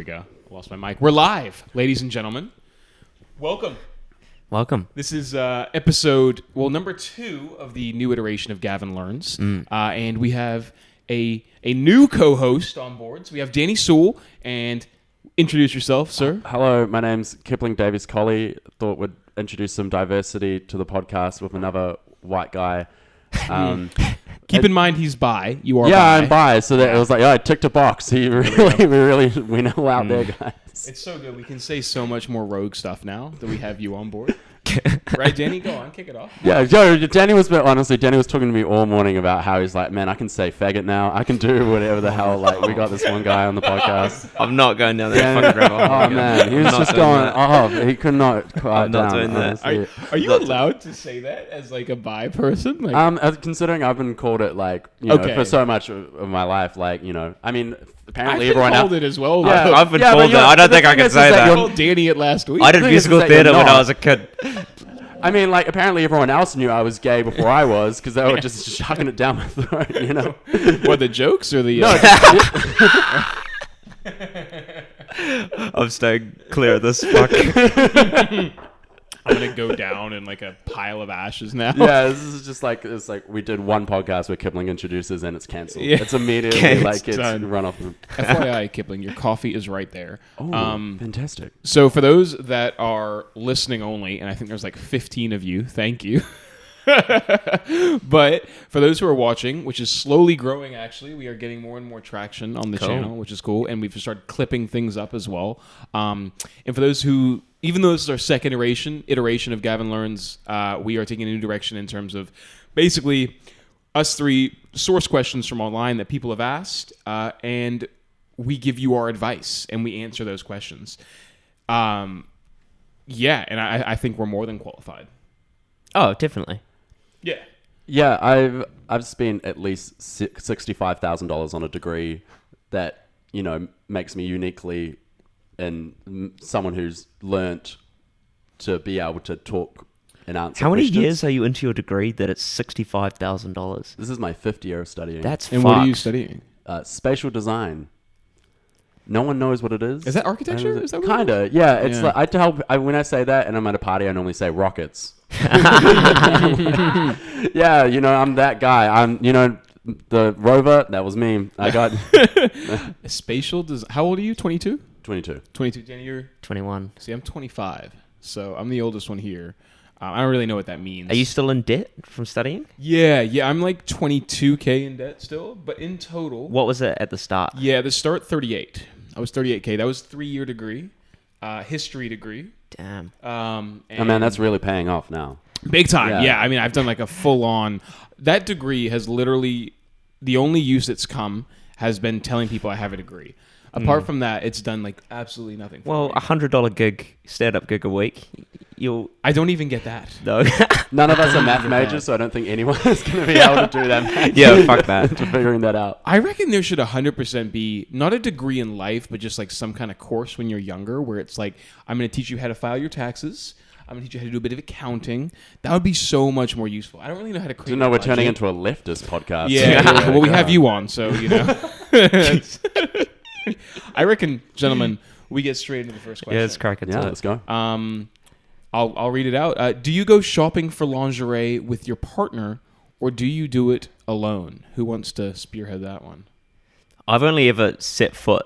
go. I lost my mic. We're live, ladies and gentlemen. Welcome. This is episode, number 2 of the new iteration of Gavin Learns. And we have a new co-host on board. So we have Danny Sewell. And introduce yourself, sir. Hello, my name's Kipling Davies. Thought we'd introduce some diversity to the podcast with another white guy. Keep in mind he's bi. You are bi. Yeah, I'm bi. So that it was like, I ticked a box. We know out there, guys. It's so good. We can say so much more rogue stuff now that we have you on board. Right, Danny? Go on. Kick it off. Yeah, Danny was talking to me all morning about how he's like, man, I can say faggot now. I can do whatever the hell. Like, we got this one guy on the podcast. I'm not going down there. Fucking grab oh, man. He was just going off. He could not quiet down. I'm not doing that. Are you allowed to say that as like a bi person? Like, considering I've been called it like, for so much of my life, like, I mean, apparently everyone called it as well. Yeah, I've been called it. I don't think I can say that. I called Danny it last week. I did musical theatre when I was a kid. I mean, like, apparently everyone else knew I was gay before I was, because they were just shoving it down my throat, What, the jokes or the... No, I'm staying clear of this fuck. I'm going to go down in like a pile of ashes now. Yeah, this is just like, it's like we did one podcast where Kipling introduces and it's cancelled. Yeah. It's immediately it's run off. FYI, Kipling, your coffee is right there. Oh, fantastic. So for those that are listening only, and I think there's like 15 of you, thank you. But for those who are watching, which is slowly growing actually, we are getting more and more traction on the channel, which is cool, and we've started clipping things up as well. And for those who, even though this is our second iteration of Gavin Learns, we are taking a new direction in terms of basically us three source questions from online that people have asked, and we give you our advice and we answer those questions. And I think we're more than qualified. Oh, definitely. Yeah. Yeah, I've spent at least $65,000 on a degree that, makes me uniquely and someone who's learnt to be able to talk and answer How many questions. years are you into your degree that it's $65,000? This is my 5th year of studying. That's And fucked. what are you studying? Spatial design. No one knows what it is. Is that architecture? Is that what kind of? Yeah, it's like when I say that and I'm at a party, I normally say rockets. Yeah, I'm that guy. I'm, the rover. That was me. I got spatial design. How old are you? 22? 22. 22. Danny, you're 21. See, I'm 25, so I'm the oldest one here. I don't really know what that means. Are you still in debt from studying? Yeah. I'm like 22K in debt still, but in total. What was it at the start? Yeah, the start 38. I was 38K. That was 3-year degree, history degree. Damn. Man, that's really paying off now. Big time. Yeah. I mean, I've done like a full-on. That degree has literally, the only use it's come has been telling people I have a degree. Apart from that, it's done like absolutely nothing for me. $100 gig, stand-up gig a week. I don't even get that. No. None of us are math majors, so I don't think anyone is going to be able to do that. Yeah, fuck that. To figuring that out. I reckon there should 100% be not a degree in life, but just like some kind of course when you're younger where it's like, I'm going to teach you how to file your taxes. I'm going to teach you how to do a bit of accounting. That would be so much more useful. I don't really know how to create We're turning into a leftist podcast. Yeah. Well, we have you on, so, I reckon, gentlemen, we get straight into the first question. Yeah, let's crack it. Yeah, let's go. I'll read it out. Do you go shopping for lingerie with your partner, or do you do it alone? Who wants to spearhead that one? I've only ever set foot.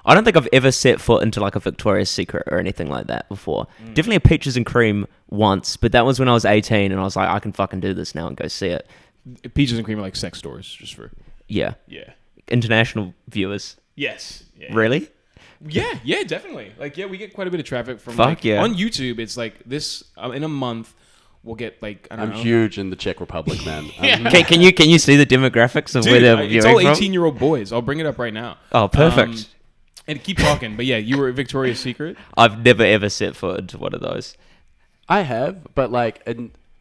I don't think I've ever set foot into like a Victoria's Secret or anything like that before. Definitely a Peaches and Cream once, but that was when I was 18 and I was like, I can fucking do this now and go see it. Peaches and Cream are like sex stores, just for... Yeah. Yeah. International viewers. Yes. Yeah. Really? Yeah, definitely. Like, yeah, we get quite a bit of traffic from Fuck like, yeah. on YouTube. It's like this, in a month, we'll get like, I don't know. I'm huge in the Czech Republic, man. Can you see the demographics of where they're viewing it's all from? 18-year-old boys. I'll bring it up right now. Oh, perfect. And keep talking. But yeah, you were at Victoria's Secret? I've never ever set foot into one of those. I have, but like,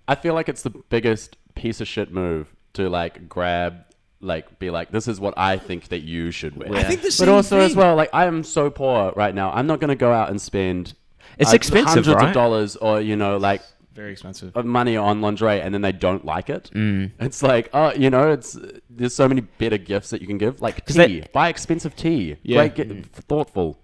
I feel like it's the biggest piece of shit move to like grab, like be like, this is what I think that you should wear. Yeah. I think the same But also thing. as well, like I am so poor right now. I'm not going to go out and spend It's expensive, hundreds right? of dollars or, like Very expensive. of money on lingerie and then they don't like it. It's like, there's so many better gifts that you can give. Like tea. Buy expensive tea. Yeah. Thoughtful.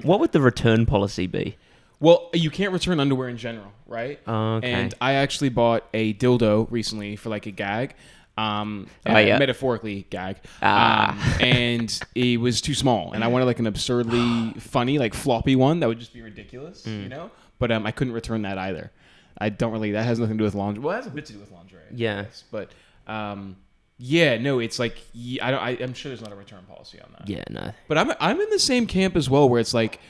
What would the return policy be? Well, you can't return underwear in general, right? Oh, okay. And I actually bought a dildo recently for like a gag. Metaphorically gag. And it was too small. And I wanted like an absurdly funny, like floppy one that would just be ridiculous, you know? But I couldn't return that either. That has nothing to do with lingerie. Well, it has a bit to do with lingerie. Yeah. I guess. But yeah, no, it's like, I'm sure there's not a return policy on that. Yeah, no. But I'm in the same camp as well, where it's like,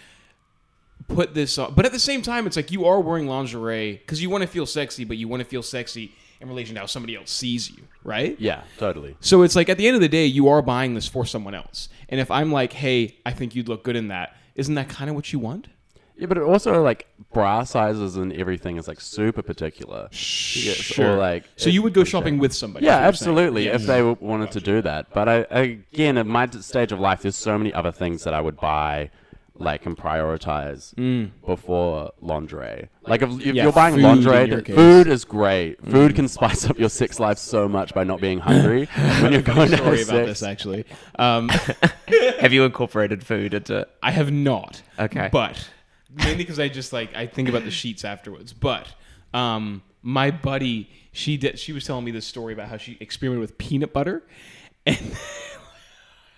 put this on. But at the same time, it's like you are wearing lingerie because you want to feel sexy, but you want to feel sexy in relation to how somebody else sees you, right? Yeah, totally. So it's like at the end of the day, you are buying this for someone else. And if I'm like, hey, I think you'd look good in that, isn't that kind of what you want? Yeah, but it also like bra sizes and everything is like super particular. Sure. Or, like, so you would go shopping with somebody? Yeah, is what you're absolutely, saying. if they wanted to do that. But again, at my stage of life, there's so many other things that I would buy, like, and prioritize before lingerie. Like, if you're buying food lingerie, in your case. food is great. Food can spice up your sex life so much by not being hungry when you're going to have Sorry about sex. this, actually. Have you incorporated food into... I have not. Okay. But mainly because I just like I think about the sheets afterwards. But my buddy, she was telling me this story about how she experimented with peanut butter, and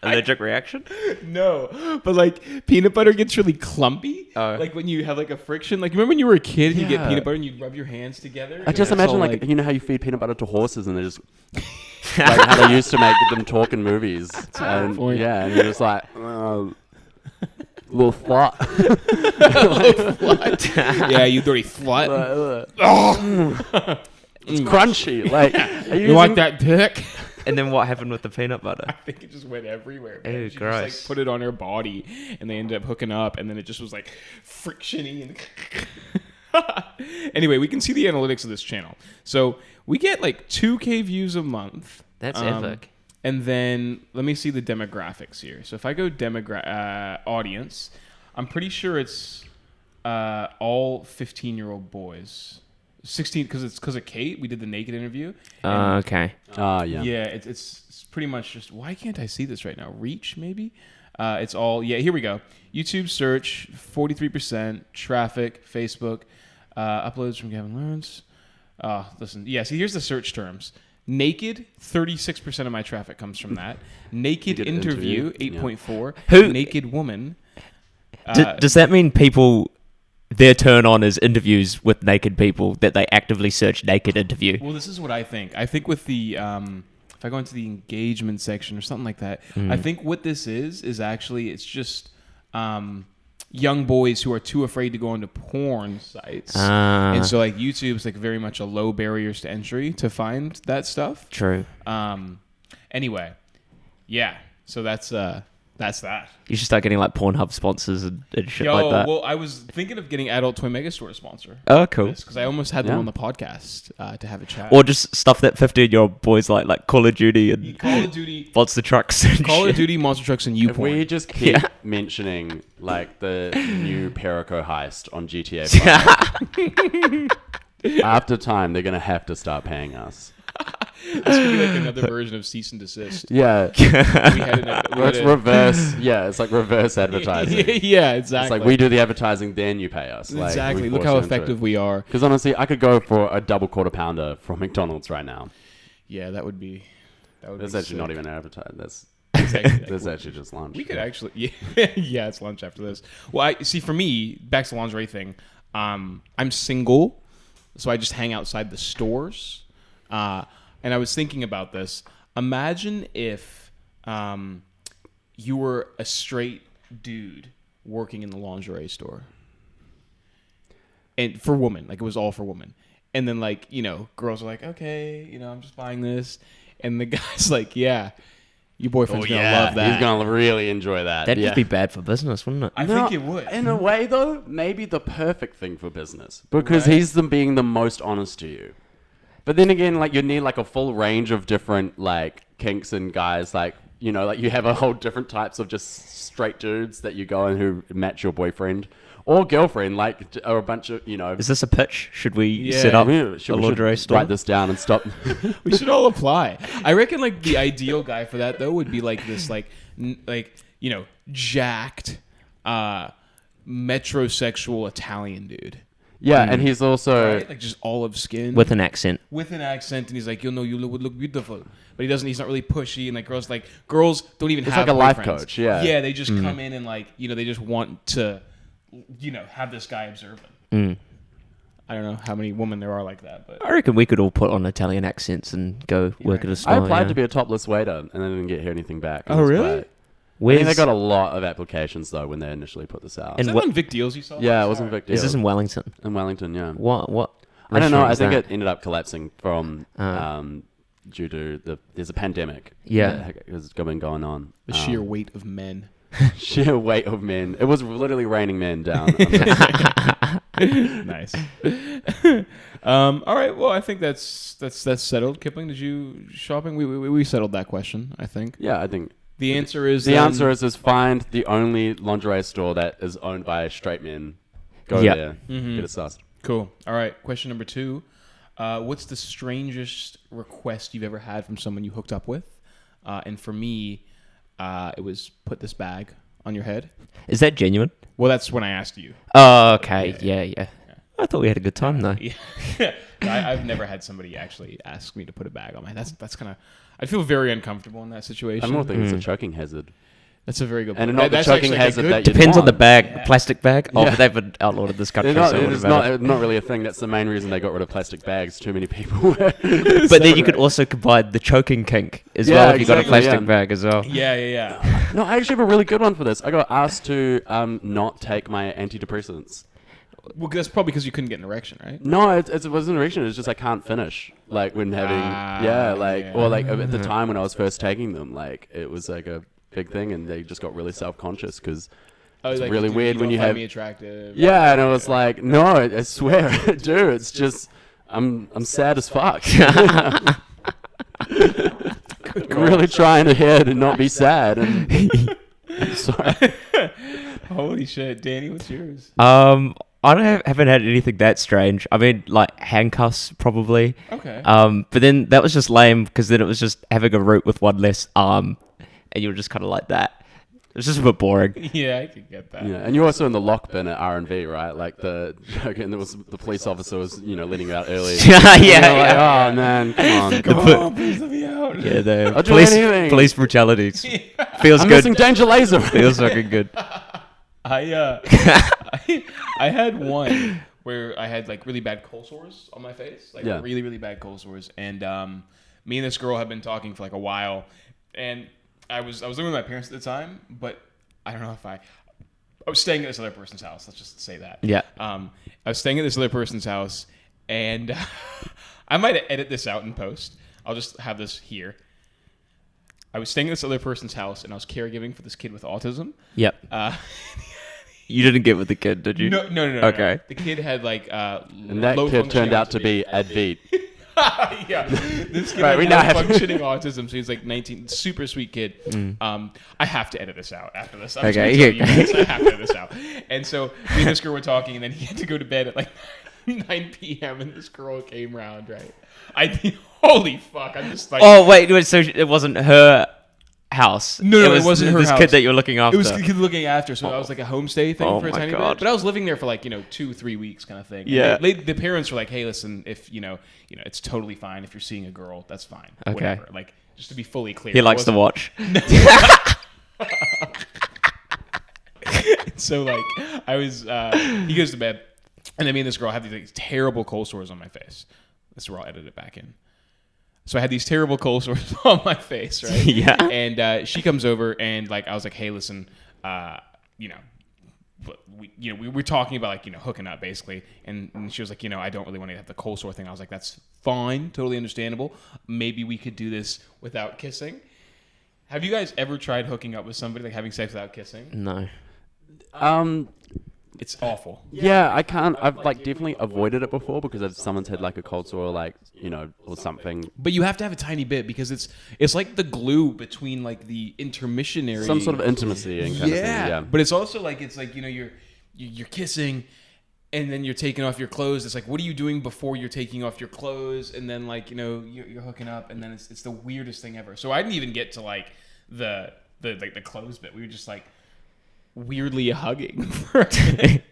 Allergic reaction? no, but like peanut butter gets really clumpy. Like when you have like a friction. Like remember when you were a kid and you get Yeah. peanut butter and you'd rub your hands together. I just And it's imagine, all like, you know how you feed peanut butter to horses and they just... like how they used to make them talk in movies. And, point. yeah, and you're just like... little flat. yeah, you dirty slut. It's crunchy. Like, are You want that dick? And then what happened with the peanut butter? I think it just went everywhere. Man. Ew, She gross. just like put it on her body, and they ended up hooking up, and then it just was like frictiony. And anyway, we can see the analytics of this channel. So we get like 2K views a month. That's epic. And then let me see the demographics here. So if I go audience, I'm pretty sure it's all 15-year-old boys. 16 because of Kate. We did the naked interview. Okay. yeah. Yeah, it's pretty much just, why can't I see this right now? Reach, maybe? It's all, here we go. YouTube search, 43%, traffic, Facebook, uploads from Gavin Learns. Listen, see, here's the search terms. Naked, 36% of my traffic comes from that. Naked Naked interview, interview, 8.4. Who- Naked woman. Does that mean people... Their turn on is interviews with naked people that they actively search naked interview. Well, this is what I think. I think with the if I go into the engagement section or something like that, I think what this is actually it's just young boys who are too afraid to go into porn sites, and so like YouTube's like very much a low barriers to entry to find that stuff. True. Anyway, yeah. So that's that. You should start getting like Pornhub sponsors and shit like that. Well, I was thinking of getting Adult Toy Megastore to sponsor. Oh, cool. Because I almost had them Yeah. on the podcast to have a chat. Or just stuff that 15-year-old boys like Call of Duty and Call of Duty, Monster Trucks. And Call of shit. Duty, Monster Trucks, and If YouPorn. we just keep mentioning like the new Perico heist on GTA 5, after time they're gonna have to start paying us. This could be like another version of cease and desist. Yeah, We had it's reverse. Yeah, it's like reverse advertising. yeah, exactly. It's like we do the advertising, then you pay us. Like, exactly. we Look force how you into effective it. we are. Because honestly, I could go for a double quarter pounder from McDonald's right now. Yeah, that would be. That's actually not even advertised. That's Exactly. that's actually just lunch. We could actually. Yeah, yeah. It's lunch after this. Well, I see. For me, back to the lingerie thing. I'm single, so I just hang outside the stores. And I was thinking about this. Imagine if you were a straight dude working in the lingerie store. And for women, like it was all for women. And then like, girls are like, okay, I'm just buying this. And the guy's like, yeah, your boyfriend's going to love that. He's gonna really enjoy that. That'd yeah. just be bad for business, wouldn't it? I think it would. In a way, though, maybe the perfect thing for business because Right. he's being the most honest to you. But then again, like you need like a full range of different like kinks and guys. Like like you have a whole different types of just straight dudes that you go and who match your boyfriend or girlfriend. Like or a bunch of Is this a pitch? Should we Yeah. set up We a should lingerie store? write this down and stop. We should all apply. I reckon like the ideal guy for that though would be like this jacked metrosexual Italian dude. Yeah, and he's also Right? Like just olive skin. With an accent. With an accent, and he's like, you would look beautiful. But he doesn't, he's not really pushy, and girls don't even It's have like a life boyfriends. coach, yeah. Yeah, they just come in and they just want to, have this guy observant. I don't know how many women there are like that, but I reckon we could all put on Italian accents and go work at a I store. applied to be a topless waiter, and I didn't get anything back. Oh, really? I think Where's, they got a lot of applications though when they initially put this out. is And that on Vic Deals you saw? Yeah, it wasn't Vic is Deals. this in Wellington? In Wellington, yeah. What? I don't know. restaurant I is think that? it ended up collapsing from due to there's a pandemic. Yeah. that has been going on. The sheer weight of men. Sheer weight of men. It was literally raining men down. Nice. All right. Well, I think that's settled. Kipling, did you shopping? We settled that question. I think. Yeah, I think The answer is the answer is find the only lingerie store that is owned by straight men. Go Yeah. there. Get it sussed. Cool. All right. Question number 2. What's the strangest request you've ever had from someone you hooked up with? And for me, it was put this bag on your head. Is that genuine? Well, that's when I asked you. Oh, okay. Yeah. I thought we had a good time though. Yeah. I've never had somebody actually ask me to put a bag on my head. That's kind of... I feel very uncomfortable in that situation. I more think it's a choking hazard. That's a very good And point. not the That's choking actually hazard good- that you Depends on the want. bag, Yeah. plastic bag. Oh, Yeah. but they've outlawed it this country. They're not, so it it's wouldn't matter. not really a thing. That's the main reason they got rid of plastic bags. Too many people. But then you could also combine the choking kink as Yeah, well if you got a exactly, plastic yeah. bag as well. Yeah. No, I actually have a really good one for this. I got asked to not take my antidepressants. Well, that's probably because you couldn't get an erection, right? No, it wasn't an erection. It's just I can't finish. Like when having, or like at the time when I was first taking them, like it was like a big thing, and they just got really self-conscious because it's really weird when you find have. me attractive. Yeah, and I was like, no, I swear, dude, it's just I'm sad as fuck. I'm really trying ahead and not be sad. And sorry. Holy shit, Danny, what's yours? I haven't had anything that strange. I mean, like handcuffs probably. Okay. But then that was just lame because then it was just having a root with one less arm, and you were just kind of like that. It was just a bit boring. Yeah, I could get that. Yeah, and you're also in the lock bin at R&V, right? Like and there was the police officer was letting you out early. Yeah. Like, oh man, come on. Oh, please let me out. Yeah, the I'll do anything. police brutalities. Feels I'm good. missing Danger Laser. Feels fucking good. I had one where I had like really bad cold sores on my face, like Yeah. really, really bad cold sores. And me and this girl had been talking for like a while, and I was living with my parents at the time, but I don't know if I was staying at this other person's house. Let's just say that. Yeah. I was staying at this other person's house, and I might edit this out in post. I'll just have this here. I was staying at this other person's house, and I was caregiving for this kid with autism. Yep. You didn't get with the kid, did you? No. Okay. The kid had like And that kid turned out to be Advait. yeah. This kid Right, we had now low have- functioning autism, so he's like 19, super sweet kid. I have to edit this out after this. I'm just Okay, gonna tell yeah. you guys, I have to edit this out. And so me and this girl were talking, and then he had to go to bed at like 9 p.m. and this girl came round, right? Holy fuck! I'm just like, Oh wait, so it wasn't her house. No, it wasn't her this house. kid that you were looking after. it was the kid looking after, so I was like a homestay thing Oh for a my tiny God. bit. But I was living there for like 2-3 weeks kind of thing. And Yeah. the parents were like, "Hey, listen, if it's totally fine if you're seeing a girl, that's fine. Okay. Whatever." Like just to be fully clear. He it likes to wasn't- watch. So like I was, he goes to bed, and then me and this girl have these like, terrible cold sores on my face. This is where I'll edit it back in. So I had these terrible cold sores on my face, right? Yeah. And she comes over, and like I was like, "Hey, listen, we were talking about like hooking up basically," and she was like, "I don't really want to have the cold sore thing." I was like, "That's fine, totally understandable. Maybe we could do this without kissing." Have you guys ever tried hooking up with somebody, like having sex without kissing? No. It's awful. Yeah, I can't. I've like definitely avoided it before because if someone's had like a cold sore, like or something, But you have to have a tiny bit because it's like the glue between like the intermissionary, some sort of intimacy and kind of thing. Yeah, But it's also like you're kissing, and then you're taking off your clothes. It's like, what are you doing before you're taking off your clothes? And then like you're hooking up, and then it's the weirdest thing ever. So I didn't even get to like the clothes bit. We were just like weirdly hugging for a minute.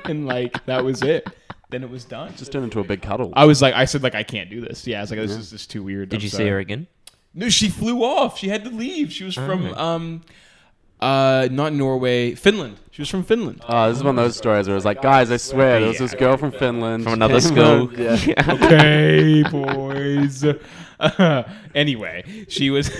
and like that was it. Then it was done. Just turned into a big cuddle. I said I can't do this. Yeah, I was like, this is just too weird. Did you see her again? No, she flew off. She had to leave. She was from not Norway, Finland. She was from Finland. This is one of those stories where it's like, guys, I swear, there was this girl from Finland. From another school. Yeah. Okay, boys. Anyway, she was.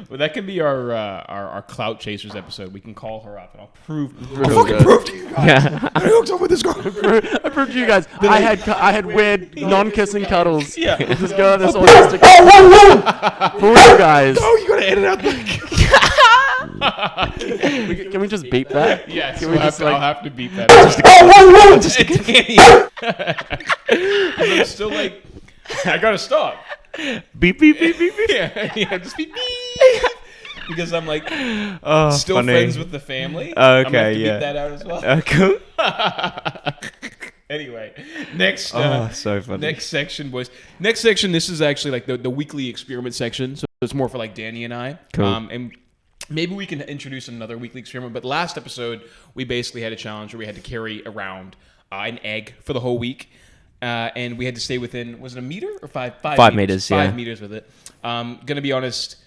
Well, that can be our clout chasers episode. We can call her up and I'll prove to you guys. Yeah. I hooked up with this girl. I proved to you guys. I had weird non-kissing cuddles. Yeah. With this girl, this autistic. For real, guys. Oh, you gotta edit out Can we just beep that? Yes, Can we just I'll like? have to beep that. I'm still like, I gotta stop. Beep, beep, beep, beep, beep. Yeah, just beep, beep. Because I'm like still funny. friends with the family. Okay, I'm gonna have to yeah. beep that out as well. Cool. Anyway, next So funny. next section, boys. Next section, this is actually like the weekly experiment section. So it's more for like Danny and I. Cool. And maybe we can introduce another weekly experiment. But last episode, we basically had a challenge where we had to carry around an egg for the whole week. And we had to stay within, was it a meter or 5 meters, yeah. 5 meters with it. Gonna be honest,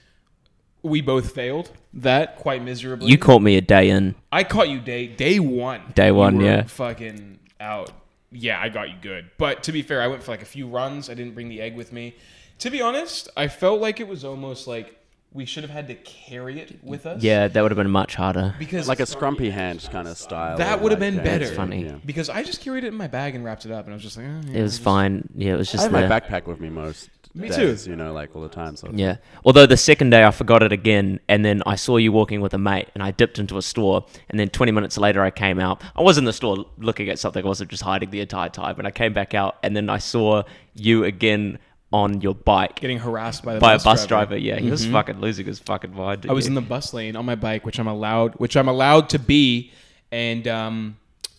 we both failed that quite miserably. You caught me a day in. I caught you day one. Day one, You were yeah. Fucking out. Yeah, I got you good. But to be fair, I went for like a few runs. I didn't bring the egg with me. To be honest, I felt like it was almost like we should have had to carry it with us. Yeah, that would have been much harder. Because Like a scrumpy hand kind of style. that would have been better. That's funny. Yeah. Because I just carried it in my bag and wrapped it up, and I was just like, It was fine. Yeah, it was I just have my there. backpack with me most Me days, too. you know, like all the time. So Yeah. Although the second day I forgot it again, and then I saw you walking with a mate, and I dipped into a store, and then 20 minutes later I came out. I was in the store looking at something. I wasn't just hiding the entire time. And I came back out, and then I saw you again on your bike getting harassed by a bus driver. Yeah, he was fucking losing his fucking mind. I was in the bus lane on my bike, which I'm allowed to be, and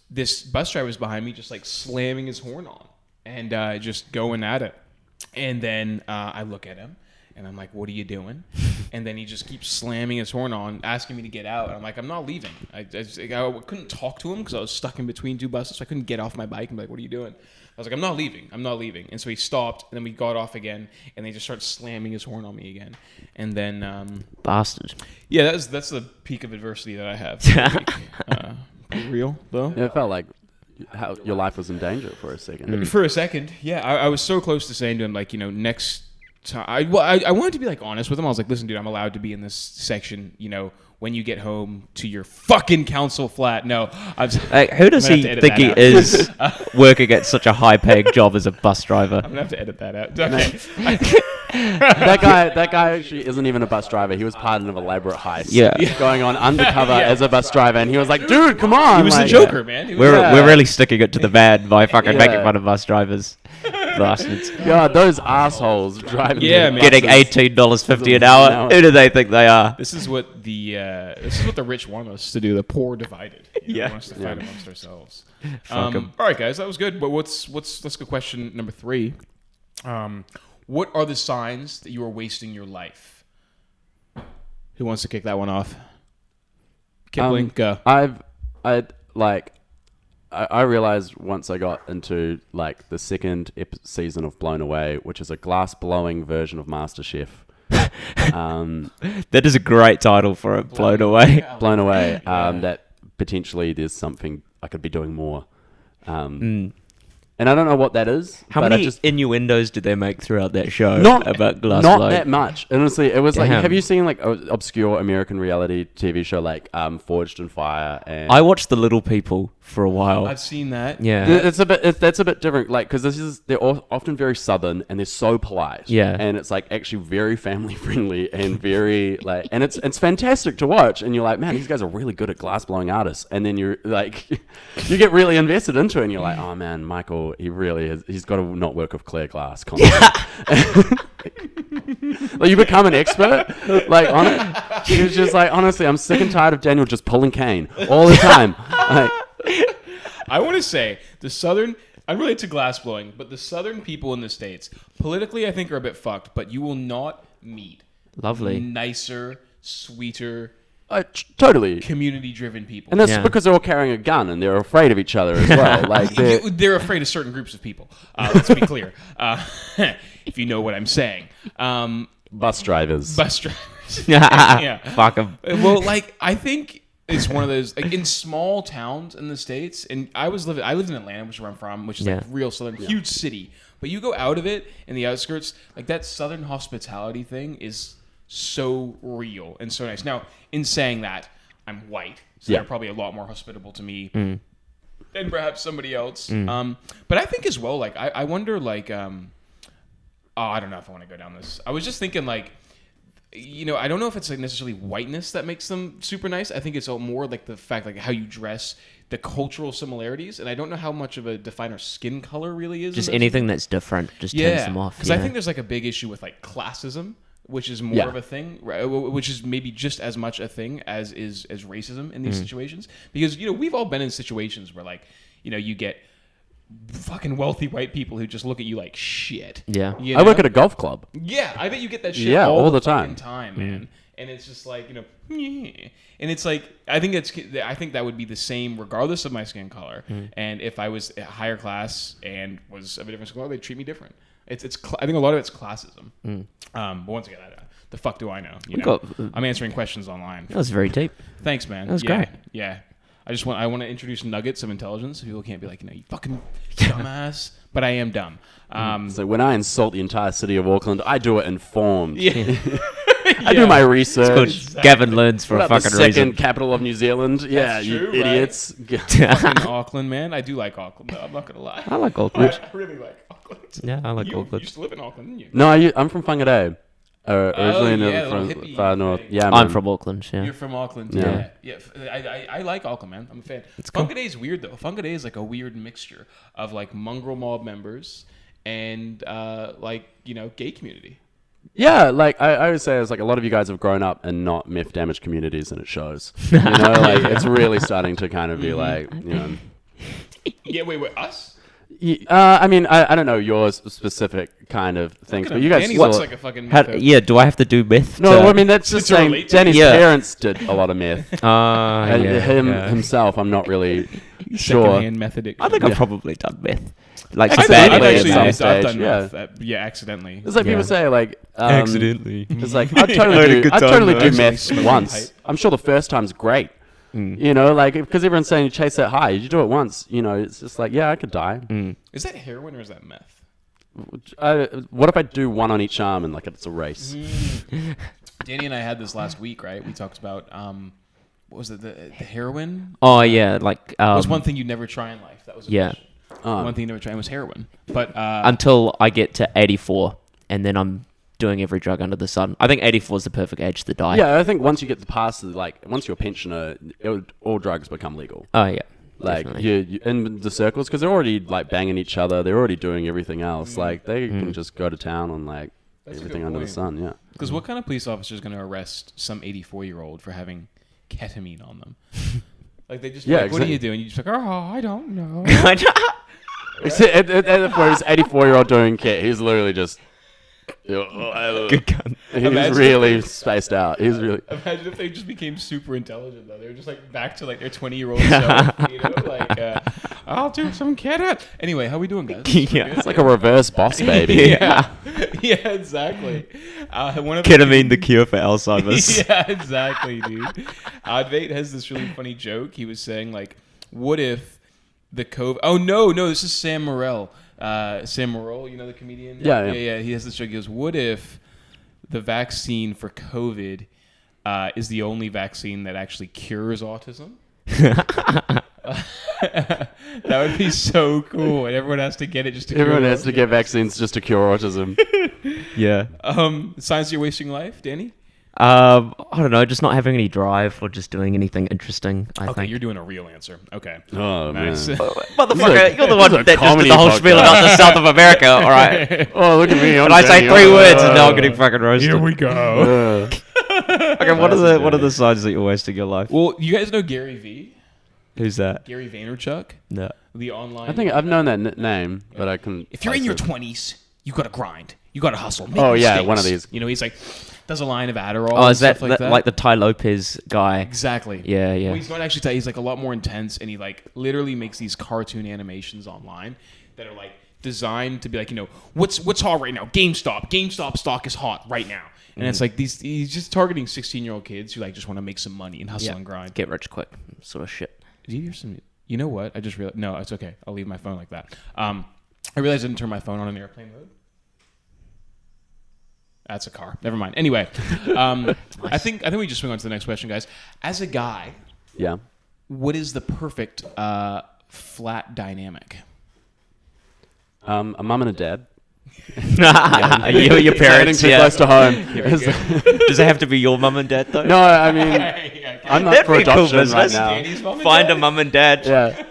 this bus driver was behind me, just like slamming his horn on and just going at it. And then I look at him, and I'm like, "What are you doing?" And then he just keeps slamming his horn on, asking me to get out. And I'm like, "I'm not leaving." I couldn't talk to him because I was stuck in between two buses, so I couldn't get off my bike and be like, "What are you doing?" I was like, I'm not leaving. And so he stopped, and then we got off again, and they just started slamming his horn on me again. And then, bastard. yeah, that's the peak of adversity that I have. Pretty real, though. Yeah, it felt like how your life was in danger for a second. For a second, yeah, I was so close to saying to him, like, next time. I wanted to be like honest with him. I was like, listen, dude, I'm allowed to be in this section, when you get home to your fucking council flat. No, Who does he think he is working at such a high-paying job as a bus driver? I'm gonna have to edit that out. that guy actually isn't even a bus driver. He was part of an elaborate heist. Yeah. Going on undercover as a bus driver, and he was like, "Dude, come on!" He was the Joker, man. He was- We're really sticking it to the van by fucking Yeah. making fun of bus drivers. Bastards. God, those assholes driving. Yeah, the man. Getting buses. $18.50 an hour. Who do they think they are? This is what the rich want us to do. The poor divided. Yeah. They want us to fight amongst ourselves. Fuck 'em. All right, guys, that was good. But let's go question number 3. What are the signs that you are wasting your life? Who wants to kick that one off? Kipling, go. I realized once I got into like the second season of Blown Away, which is a glass blowing version of MasterChef. That is a great title for it. Blown away. Blown Away. That potentially there's something I could be doing more. And I don't know what that is. How but many innuendos did they make throughout that show Not about glass Not blowing? that much. Honestly, it was like, Damn. have you seen like obscure American reality TV show like Forged in Fire? And I watched The Little People for a while. I've seen that. Yeah. That's a bit different, like, because they're often very southern and they're so polite. Yeah. And it's like actually very family friendly and very like, and it's fantastic to watch. And you're like, man, these guys are really good at glass blowing artists. And then you're like, you get really invested into it, and you're like, oh man, Michael, he really is. He's got to not work with clear glass constantly. Like, you become an expert, like, on it. He was just like, honestly, I'm sick and tired of Daniel just pulling cane all the time. Like, I want to say the Southern. I'm related to glass blowing, but the Southern people in the States, politically, I think, are a bit fucked. But you will not meet Lovely. nicer, sweeter, Totally. community-driven people. And that's Yeah. because they're all carrying a gun and they're afraid of each other as well. Like They're afraid of certain groups of people. Let's be clear. If you know what I'm saying. bus drivers. Bus drivers. Yeah. Fuck them. Well, like, I think it's one of those, like, in small towns in the States, and I lived in Atlanta, which is where I'm from, which is like real southern, huge city. But you go out of it in the outskirts, like that southern hospitality thing is so real and so nice. Now, in saying that, I'm white, so they're probably a lot more hospitable to me than perhaps somebody else. But I think as well, like, I wonder, like, I don't know if I want to go down this. I was just thinking, like, I don't know if it's like necessarily whiteness that makes them super nice. I think it's more like the fact, like, how you dress, the cultural similarities, and I don't know how much of a definer skin color really is. Just anything that's different just turns them off. Because I think there's like a big issue with like classism, which is more of a thing, right? Which is maybe just as much a thing as racism in these situations. Because we've all been in situations where, like, you get fucking wealthy white people who just look at you like shit. Yeah. I work at a golf club. Yeah, I bet you get that shit all the time, time. man. And it's just like, and it's like, I think that would be the same regardless of my skin color. And if I was a higher class and was of a different skin color, they'd treat me different. I think a lot of it's classism. But once again, the fuck do I know? I'm answering questions online. That was very deep. Thanks, man. That was great. Yeah. I want to introduce nuggets of intelligence so people can't be like, you fucking dumbass. But I am dumb. So when I insult the entire city of Auckland, I do it informed. Yeah. I do my research. It's called Gavin Learns for a About fucking the second reason. capital of New Zealand. Yeah, That's you true, idiots. Fucking Auckland, man. I do like Auckland, though. I'm not going to lie. I like Auckland. I really like Auckland. Yeah, I like You Auckland. used to live in Auckland, didn't you? No, I'm from Whangarei. Originally yeah, from little hippie far north. thing. Yeah, I'm man. from Auckland, yeah. You're from Auckland. Yeah. Yeah. I like Auckland, man. I'm a fan. cool. Whangarei is weird, though. Whangarei is like a weird mixture of like mongrel mob members and gay community. Yeah, like I would say, it's like a lot of you guys have grown up in not meth damaged communities, and it shows. Like it's really starting to kind of be like, Yeah, wait, us? I mean, I don't know your specific kind of things, but you guys. Danny looks like a fucking Do I have to do meth? No, I mean that's just to saying. relate to Danny's Yeah. parents did a lot of meth. And himself, I'm not really sure. secondhand method. I think I've probably done meth. Like I've Accidentally badly. actually at some I've stage, done yeah. meth. Accidentally. It's like Yeah. people say, like Accidentally. It's like I had a good I'd time, totally though. do Actually meth smoking once. pipe. I'm sure the first time's great. Like because everyone's saying you chase that high. You do it once, it's just like I could die. Is that heroin or is that meth? What if I do one on each arm and like it's a race? Danny and I had this last week, right? We talked about what was it? The heroin Oh yeah, like was one thing you'd never try in life. That was a Yeah. question. One thing you never try was heroin. But until I get to 84, and then I'm doing every drug under the sun. I think 84 is the perfect age to die. Yeah, I think once you get past once you're a pensioner, all drugs become legal. Oh yeah. Like definitely. you in the circles because they're already like banging each other. They're already doing everything else. Like they can just go to town on like That's a everything good under the point. sun. Yeah. because what kind of police officer is going to arrest some 84-year-old for having ketamine on them? Like they just be Yeah, like, what are exactly. you doing? You just like, I don't know. At the point, his 84-year-old doing kit, he's literally just. Good gun. He's Imagine really spaced out. He's really. Imagine if they just became super intelligent though. They were just like back to like their 20-year-old self, like I'll do some ketamine. Anyway, how we doing, guys? Yeah. It's like a reverse boss baby. Yeah, yeah, exactly. One of the Ketamine, the cure for Alzheimer's. yeah, exactly, dude. Advait has this really funny joke. He was saying like, what if the COVID? Oh no, this is Sam Morril. Sam Morril, the comedian. Yeah. He has this joke. He goes, "What if the vaccine for COVID is the only vaccine that actually cures autism?" That would be so cool, and everyone has to get it just to Everyone cure has to get vaccines just to cure autism. Yeah. Signs you're wasting life, Danny. I don't know, just not having any drive or just doing anything interesting. I Okay, think. you're doing a real answer. Okay. Oh Nice. man. Motherfucker, you're the this one is a that just did comedy the whole spiel about the South of America. All right. Oh, look at me. And I say 3 words and now I'm getting fucking roasted. Here we go. Okay, what are the signs that you're wasting your life? Well, you guys know Gary V? Who's that? Gary Vaynerchuk? No. The online... I think I've known that name, but I can. if you're in your 20s, you gotta grind. You got to hustle. Make Oh, yeah, mistakes. one of these. You know, he's like, does a line of Adderall. Oh, and is that, stuff like that? like the Ty Lopez guy? Exactly. Yeah. Well, he's not actually. He's like a lot more intense, and he like literally makes these cartoon animations online that are like designed to be like, you know, what's hot right now? GameStop stock is hot right now, and it's like these. He's just targeting 16-year-old kids who like just want to make some money and hustle and grind. Get rich quick sort of shit. Did you hear some? You know what? I just realized. No, it's okay. I'll leave my phone like that. I realized I didn't turn my phone on in airplane mode. That's a car. Never mind. Anyway, I think we just swing on to the next question, guys. As a guy, what is the perfect flat dynamic? A mum and a dad. Your parents, Too close to home. Does it have to be your mum and dad though? No, I mean, I'm up That'd for be a cool adoption right business. now. Danny's mum and Find dad? a mum and dad. Yeah.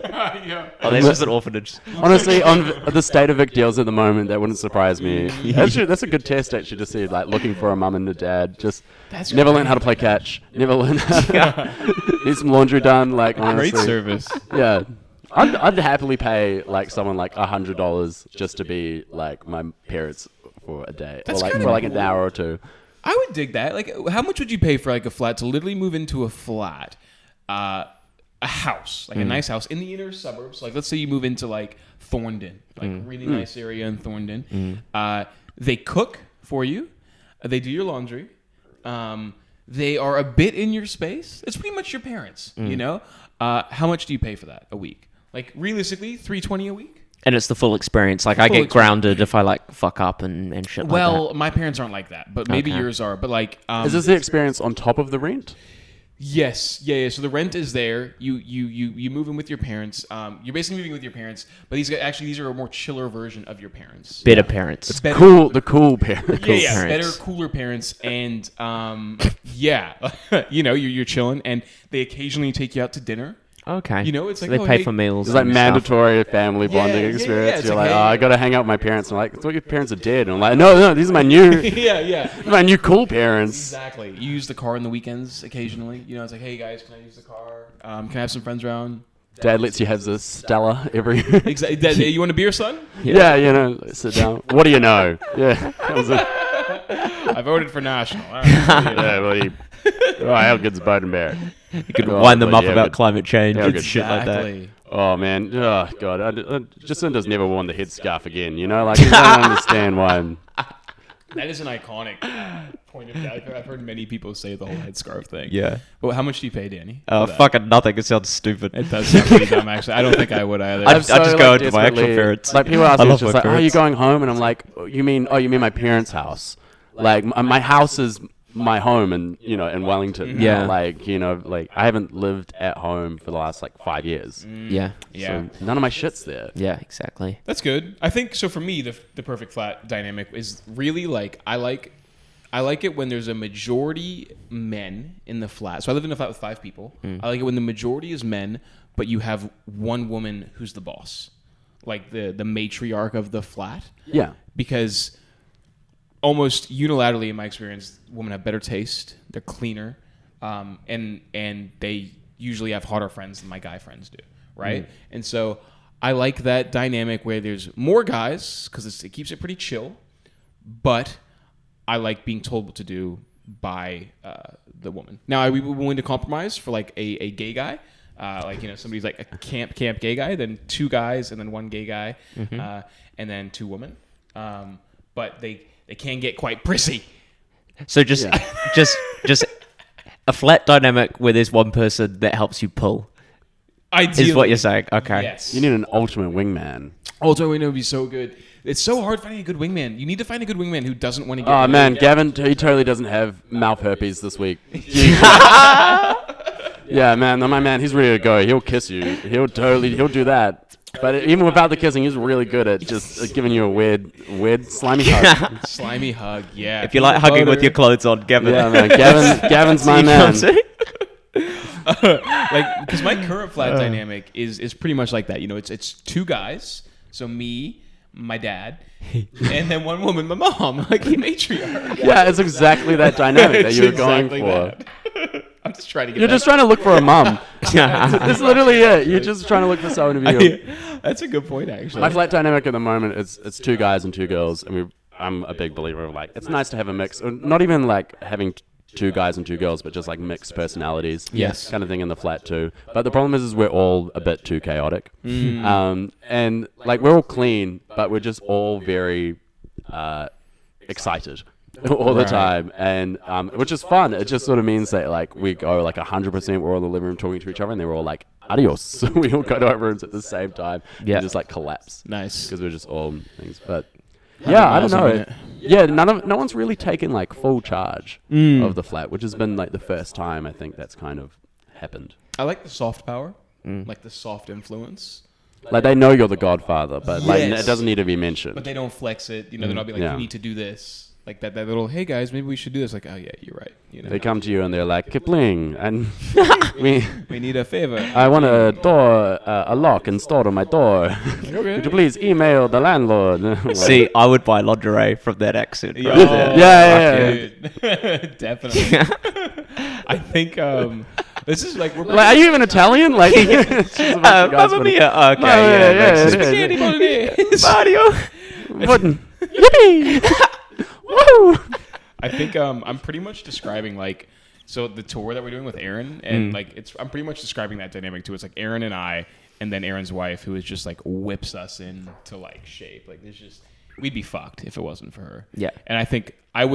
Oh, that's just an orphanage. Honestly, on the state of Vic deals at the moment, that wouldn't surprise me. Actually, that's a good test, actually, to see, like, looking for a mum and a dad. Just That's never great. learn how to play catch. Never learn how to need some laundry done. Like, honestly. Great service. Yeah. I'd happily pay, like, someone, like, $100 just to be, like, my parents for a day. That's or, like, kinda for, like, an cool. hour or two. I would dig that. Like, how much would you pay for like a flat to literally move into a flat, a house, like a nice house in the inner suburbs? Like, let's say you move into like Thorndon, like really nice area in Thorndon. They cook for you. They do your laundry. They are a bit in your space. It's pretty much your parents. You know. How much do you pay for that a week? Like realistically, $320 a week. And it's the full experience. Like, I Full get experience. grounded if I, like, fuck up and shit Well, like my parents aren't like that, but maybe Okay. yours are. But like, Is this the experience on top of the rent? yes, yeah. So the rent is there. You move in with your parents. You're basically moving with your parents, but these are a more chiller version of your parents. that. Better parents. Better- Cool, the cool parents. Yeah, parents. better, cooler parents, and yeah, you know, you're chilling, and they occasionally take you out to dinner. Okay. You know, it's So like, they oh, pay hey- for meals. It's like and stuff. mandatory family bonding yeah, experience. it's You're like, like, hey, I gotta hang out with my parents. I'm like, it's what your parents are dead. And I'm like, no, these are my new, yeah. my new cool parents. Exactly. You use the car on the weekends occasionally. You know, it's like, hey guys, can I use the car? Can I have some friends around? Dad lets you have the Stella every. Exactly. You want a beer, son? Yeah, you know, sit down. What do you know? Yeah, that was it. I voted for national. All right. Yeah, well, how good's Biden Bear? You could Oh, wind them but up yeah, about but- climate change yeah, and good. shit like that. Exactly. Oh man, oh god, Jacinda's never worn the headscarf again. You know, like I don't understand why. That is an iconic point of view. I've heard many people say the whole headscarf thing. Yeah. Well, how much do you pay, Danny? Oh, for that? fucking nothing. It sounds stupid. It does sound pretty dumb, actually. I don't think I would either. I'd just go into my actual desperately- parents. Like people ask I me, love it's just my like, "Oh, are you parents." going home?" And I'm like, "You mean my parents' house? Like my house is my home, and you know, in Wellington. Yeah. Like you know, like I haven't lived at home for the last like 5 years. Yeah. Yeah. So none of my shit's there. Yeah, exactly. That's good. I think so. For me, the perfect flat dynamic is really like I like it when there's a majority men in the flat. So I live in a flat with 5 people. I like it when the majority is men, but you have one woman who's the boss, like the matriarch of the flat. Yeah. Because almost unilaterally, in my experience, women have better taste. They're cleaner, and they usually have hotter friends than my guy friends do, right? And so I like that dynamic where there's more guys because it keeps it pretty chill, but I like being told what to do by the woman. Now, are we willing to compromise for like a gay guy? Like, you know, somebody's like a camp gay guy, then 2 guys, and then 1 gay guy, and then 2 women. But they can get quite prissy. So just a flat dynamic where there's one person that helps you pull Ideally, is what you're saying. Okay. Yes. You need an ultimate wingman. Ultimate wingman would be so good. It's so hard finding a good wingman. You need to find a good wingman who doesn't want to get. Oh married. man, Gavin, he totally doesn't have mouth herpes this week. Yeah, man, my man, he's ready to go. He'll kiss you. He'll do that. But even without the kissing, he's really good at just giving you a weird, slimy hug. Slimy hug. Yeah. If you like Peanut hugging with butter. your clothes on, Gavin. Yeah, man, Gavin's my man. Like, because my current flat dynamic is pretty much like that. You know, it's 2 guys. So me, my dad, and then 1 woman, my mom, like a matriarch. Yeah, it's exactly that dynamic that It's you were going exactly for. that. I'm just trying to get. You're just trying to look for a mum. That's literally it. You're just trying to look for someone to be. That's a good point, actually. My flat dynamic at the moment is it's 2 guys and 2 girls, and I'm a big believer of like it's nice to have a mix, or not even like having two guys and two girls, but just like mixed personalities, Yes. kind of thing in the flat too. But the problem is we're all a bit too chaotic, and like we're all clean, but we're just all very excited all the time, and which is fun. It just sort of means that like we go like 100%, we're all in the living room talking to each other, and then we're all like adios. So we all go to our rooms at the same time and just like collapse. Nice. Because we're just all things. But yeah, I don't know. Yeah, no one's really taken like full charge of the flat, which has been like the first time I think that's kind of happened. I like the soft power, like the soft influence. Like they know you're the godfather, but like Yes. it doesn't need to be mentioned. But they don't flex it. You know, they're not be like, you need to do this. Like that little, hey guys, maybe we should do this. Like, oh yeah, you're right. You know, They come to you and they're like, Kipling, and we need a favor. I want a door, a lock installed on my door. Could you please email the landlord? See, I would buy lingerie from that accent. Yo, Right there. Yeah. dude. Definitely. I think this is like we're Like, are you even Italian? Like, it's just a bunch of guys Mamma putting- mia. Okay, yeah, spaghetti bolognese. Mario. What? Yippee! Woo! I think I'm pretty much describing like so the tour that we're doing with Aaron and like I'm pretty much describing that dynamic too. It's like Aaron and I and then Aaron's wife who is just like whips us into like shape. Like there's just we'd be fucked if it wasn't for her. Yeah. And I think I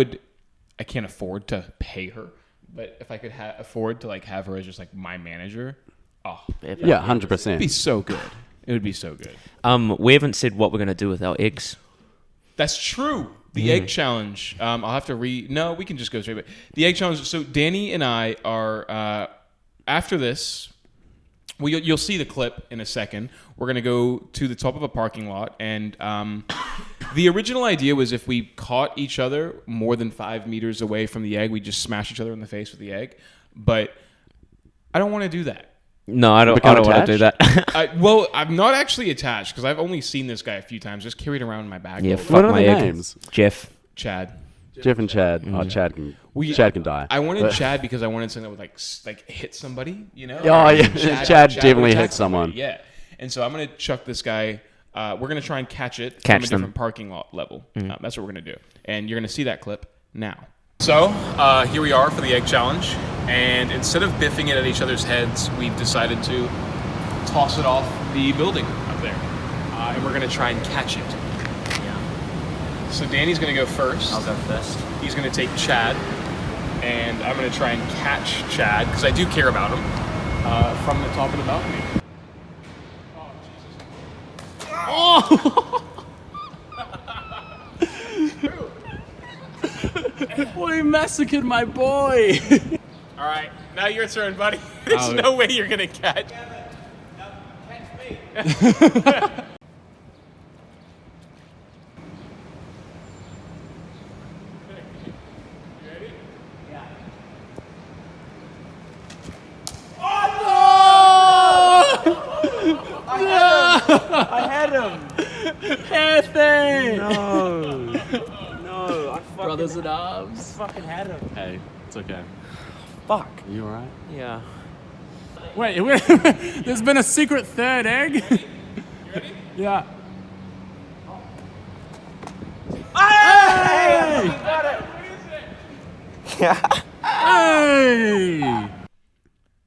can't afford to pay her, but if I could afford to like have her as just like my manager, Yeah, 100%. it'd be so good. It would be so good. We haven't said what we're gonna do with our eggs. That's true. The egg challenge. I'll have to No, we can just go straight. But the egg challenge. So Danny and I are after this. You'll see the clip in a second. We're gonna go to the top of a parking lot, and the original idea was if we caught each other more than 5 meters away from the egg, we just smash each other in the face with the egg. But I don't want to do that. No, I don't Become want to do that. Well, I'm not actually attached because I've only seen this guy a few times. Just carried around in my bag. Yeah, all the fuck What are my their egg. names? Jeff. Chad. Jeff and Chad. Oh, Chad can die. I wanted But- Chad because I wanted something that would like hit somebody, you know? Oh, yeah. Chad would definitely attack hit someone. somebody, yeah. And so I'm going to chuck this guy. We're going to try and catch it Catch from a them. different parking lot level. That's what we're going to do. And you're going to see that clip now. So here we are for the egg challenge. And instead of biffing it at each other's heads, we've decided to toss it off the building up there. And we're going to try and catch it. So Danny's going to go first. I'll go first. He's going to take Chad, and I'm going to try and catch Chad, because I do care about him, from the top of the balcony. We massacred my boy. All right, now your turn, buddy. There's no way you're going to catch. Catch me. I had him. Hefe! No, I Brothers in arms. fucking had him. Hey, it's okay. Fuck. Are you alright? Yeah. Wait, there's been a secret third egg? You ready? Yeah. Hey!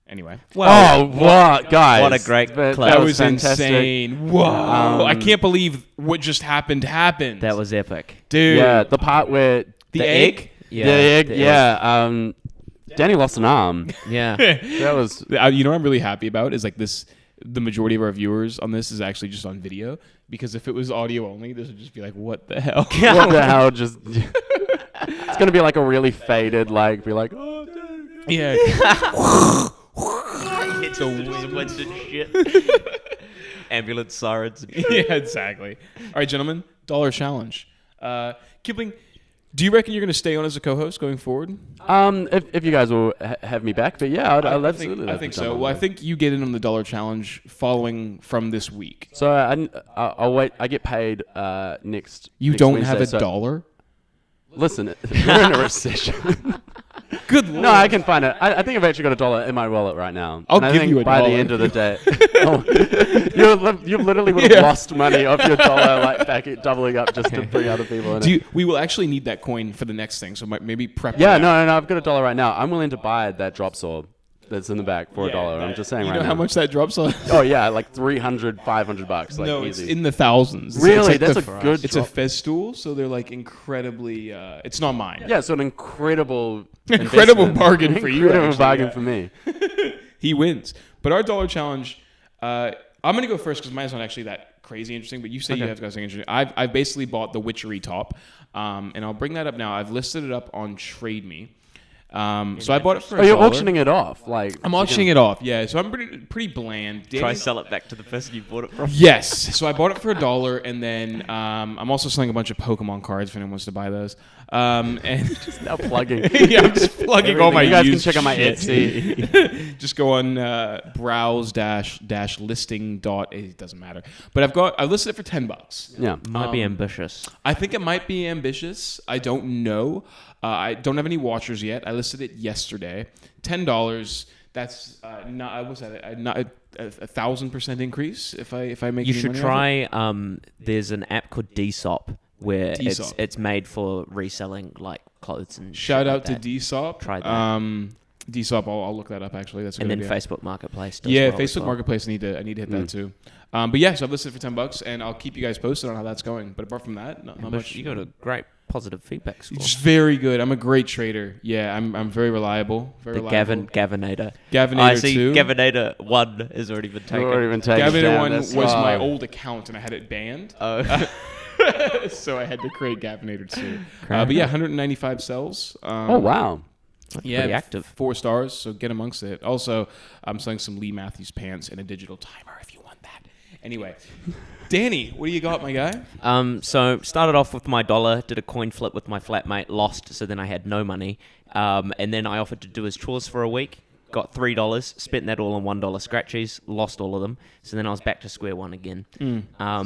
Anyway. Oh, what, guys? What a great clip. That was fantastic. insane. Whoa. I can't believe what just happened. That was epic. Dude. Yeah, the part where The egg? Yeah. the egg, the yeah. Danny lost an arm. Yeah. That was You know what I'm really happy about is like this. The majority of our viewers on this is actually just on video, because if it was audio only, this would just be like, what the hell? what the hell? Just it's gonna be like a really faded, like be like, oh, Danny. Yeah. It's a wind and shit. Ambulance sirens. Yeah, exactly. All right, gentlemen, dollar challenge. Kipling, do you reckon you're going to stay on as a co-host going forward? If you guys will have me back, but yeah, I'd absolutely. I think so. Well, I think you get in on the dollar challenge following from this week. So I'll wait. I get paid next. You next don't Wednesday, have a so- dollar? Listen, we're in a recession. Good lord. No, I can find it. I think I've actually got a dollar in my wallet right now. I'll and I give think you a by dollar. the end of the day, you literally would have lost money off your dollar, like doubling up just to bring other people in it. We will actually need that coin for the next thing, so maybe prep. Yeah, it no, out. I've got a dollar right now. I'm willing to buy that drop saw that's in the back for a dollar. I'm just saying You right know now. how much that drops on? Oh yeah, like $300, $500, like No, easy. it's in the thousands. Really? It's That's the- a good It's drop. a Festool, so they're like incredibly. It's not mine. Yeah, so an incredible Incredible bargain for you, Incredible actually, bargain yeah. for me. He wins. But our dollar challenge, I'm going to go first because mine's not actually that crazy interesting, but you say you have got something interesting. I've basically bought the Witchery top, and I'll bring that up now. I've listed it up on Trade Me. So I bought it for Oh, you're $1. auctioning it off, like I'm auctioning it off, yeah. So I'm pretty bland. Try Danny- sell it back to the person you bought it from. Yes. So I bought it for $1, and then I'm also selling a bunch of Pokemon cards if anyone wants to buy those. And now plugging. yeah, I'm just plugging all my You guys can used check out my shit. Etsy. Just go on browse-listing. It doesn't matter. But I listed it for $10. Yeah. Might be ambitious. I think it might be ambitious. I don't know. I don't have any watchers yet. I listed it yesterday. $10. That's not. What's that? Not a 1,000% increase. If I make. You any should money off it? try. There's an app called Dsop where Dsop. it's made for reselling like clothes and Shout shit out like to that. Dsop. Try that. Dsop. I'll look that up actually. That's a And good then idea. Facebook Marketplace. Does Yeah, well as Facebook well. Marketplace. I need to hit that too. But yeah, so I've listed it for $10, and I'll keep you guys posted on how that's going. But apart from that, not But much. you got a great positive feedback score. It's very good. I'm a great trader. Yeah, I'm very reliable. Very The reliable. Gavinator. Gavinator I see 2. Gavinator 1 has already been taken. Already been taken Gavinator down. 1 That's- was my oh. old account, and I had it banned. Oh. So I had to create Gavinator 2. But yeah, 195 cells. Oh wow. Yeah, pretty active. 4 stars, so get amongst it. Also, I'm selling some Lee Matthews pants and a digital timer if you want that. Anyway, Danny, what do you got, my guy? So started off with my dollar, did a coin flip with my flatmate, lost, so then I had no money. And then I offered to do his chores for a week, got $3, spent that all on $1 scratchies, lost all of them. So then I was back to square one again.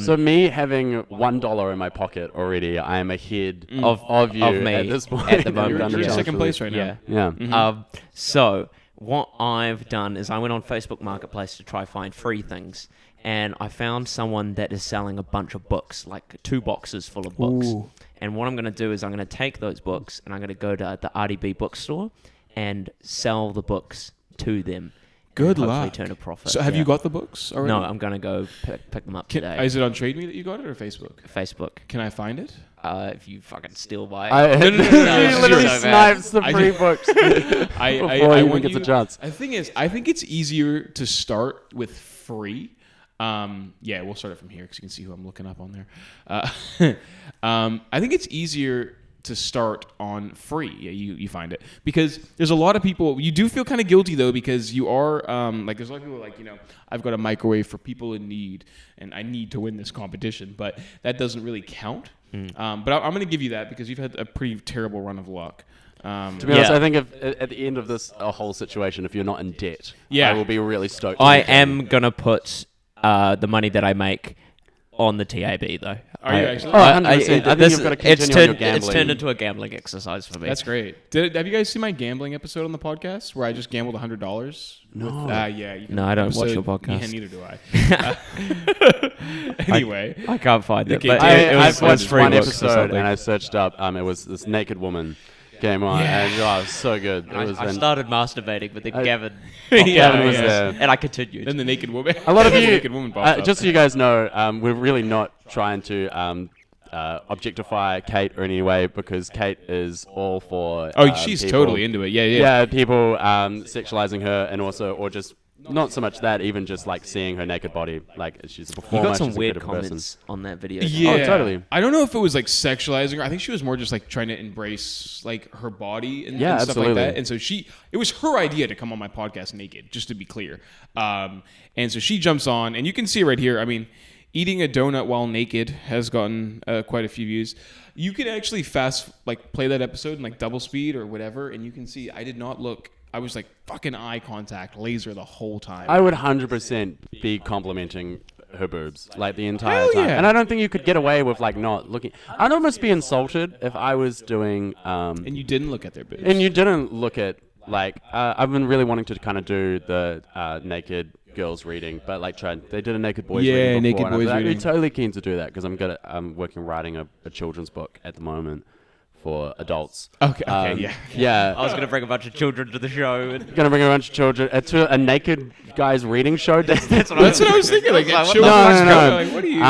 So me having $1 in my pocket already, I am ahead of you of me at this point. at the moment. You're in Done the second challenge place for right the- now. Yeah. Yeah. So what I've done is I went on Facebook Marketplace to try find free things, and I found someone that is selling a bunch of books, like 2 boxes full of books. Ooh. And what I'm going to do is I'm going to take those books and I'm going to go to the RDB bookstore and sell the books to them. Good and hopefully luck. turn a profit. So have yeah. you got the books already? No, I'm going to go pick them up today. Is it on Trade Me that you got it or Facebook? Facebook. Can I find it? If you fucking steal by I, it. no, no, he no, literally so bad. snipes the I free just- books I before he even want gets a you- chance. The thing is, I think it's easier to start with free. Yeah, we'll start it from here because you can see who I'm looking up on there. I think it's easier to start on free. Yeah, you find it because there's a lot of people. You do feel kind of guilty though because you are like there's a lot of people like I've got a microwave for people in need and I need to win this competition, but that doesn't really count. But I'm going to give you that because you've had a pretty terrible run of luck. To be honest, Yeah. I think if at the end of this whole situation, if you're not in debt, Yeah. I will be really stoked. I am going to put the money that I make on the TAB, though. Are you actually? Oh, 100%. I think you've got to continue on your It's gambling. turned into a gambling exercise for me. That's great. Have you guys seen my gambling episode on the podcast where I just gambled $100? No. Yeah. You can- No, I don't watch your Yeah, podcast. neither do I. Anyway, I can't find it, Okay, but Dan, it was I've watched free one books or episode something. and I searched up. It was this naked woman came on, and it was so good. It was I started masturbating, but then Gavin, Gavin was yeah. there. and I continued. then the naked woman. A lot of The you, naked woman popped up. just so you guys know, we're really not trying to objectify Kate or in any way because Kate is all for. She's people, totally into it. Yeah. Yeah, people sexualizing her, and also, or just not so much that, even just like seeing her naked body, like she's a you performer. got some she's a weird creative person. comments on that video. Yeah, Oh, totally. I don't know if it was like sexualizing her. I think she was more just like trying to embrace like her body and, Yeah, and stuff absolutely. like that. And so it was her idea to come on my podcast naked, just to be clear. And so she jumps on, and you can see right here. I mean, eating a donut while naked has gotten quite a few views. You can actually play that episode in like double speed or whatever, and you can see I did not look. I was like fucking eye contact, laser the whole time. I would 100% be complimenting her boobs like the entire Hell time. yeah. And I don't think you could get away with like not looking. I'd almost be insulted if I was doing And you didn't look at their boobs. and you didn't look at like I've been really wanting to kind of do the naked girls reading, but like they did a naked boys reading before, naked and boys I'd be reading. totally keen to do that because I'm working writing a children's book at the moment for adults. Okay, yeah. Yeah. I was going to bring a bunch of children to the show. And Gonna bring a bunch of children to a naked guys reading show. that's what That's what I was thinking. Like, Like, what show the us fuck? go. Like, what are you?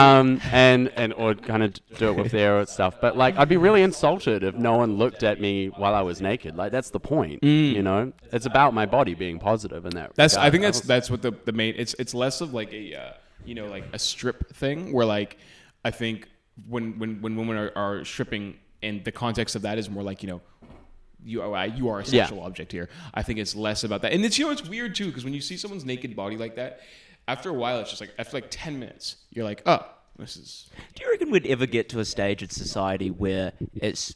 and or kind of do it with their stuff. But like, I'd be really insulted if no one looked at me while I was naked. Like, that's the point. You know, it's about my body being positive in that. That's. I regard. think that's what the main. It's less of like a like a strip thing where like I think when women are stripping, and the context of that is more like you are a sexual object here. I think it's less about that, and it's it's weird too because when you see someone's naked body like that, after a while it's just like after like 10 minutes you're like, oh, this is. Do you reckon we'd ever get to a stage in society where it's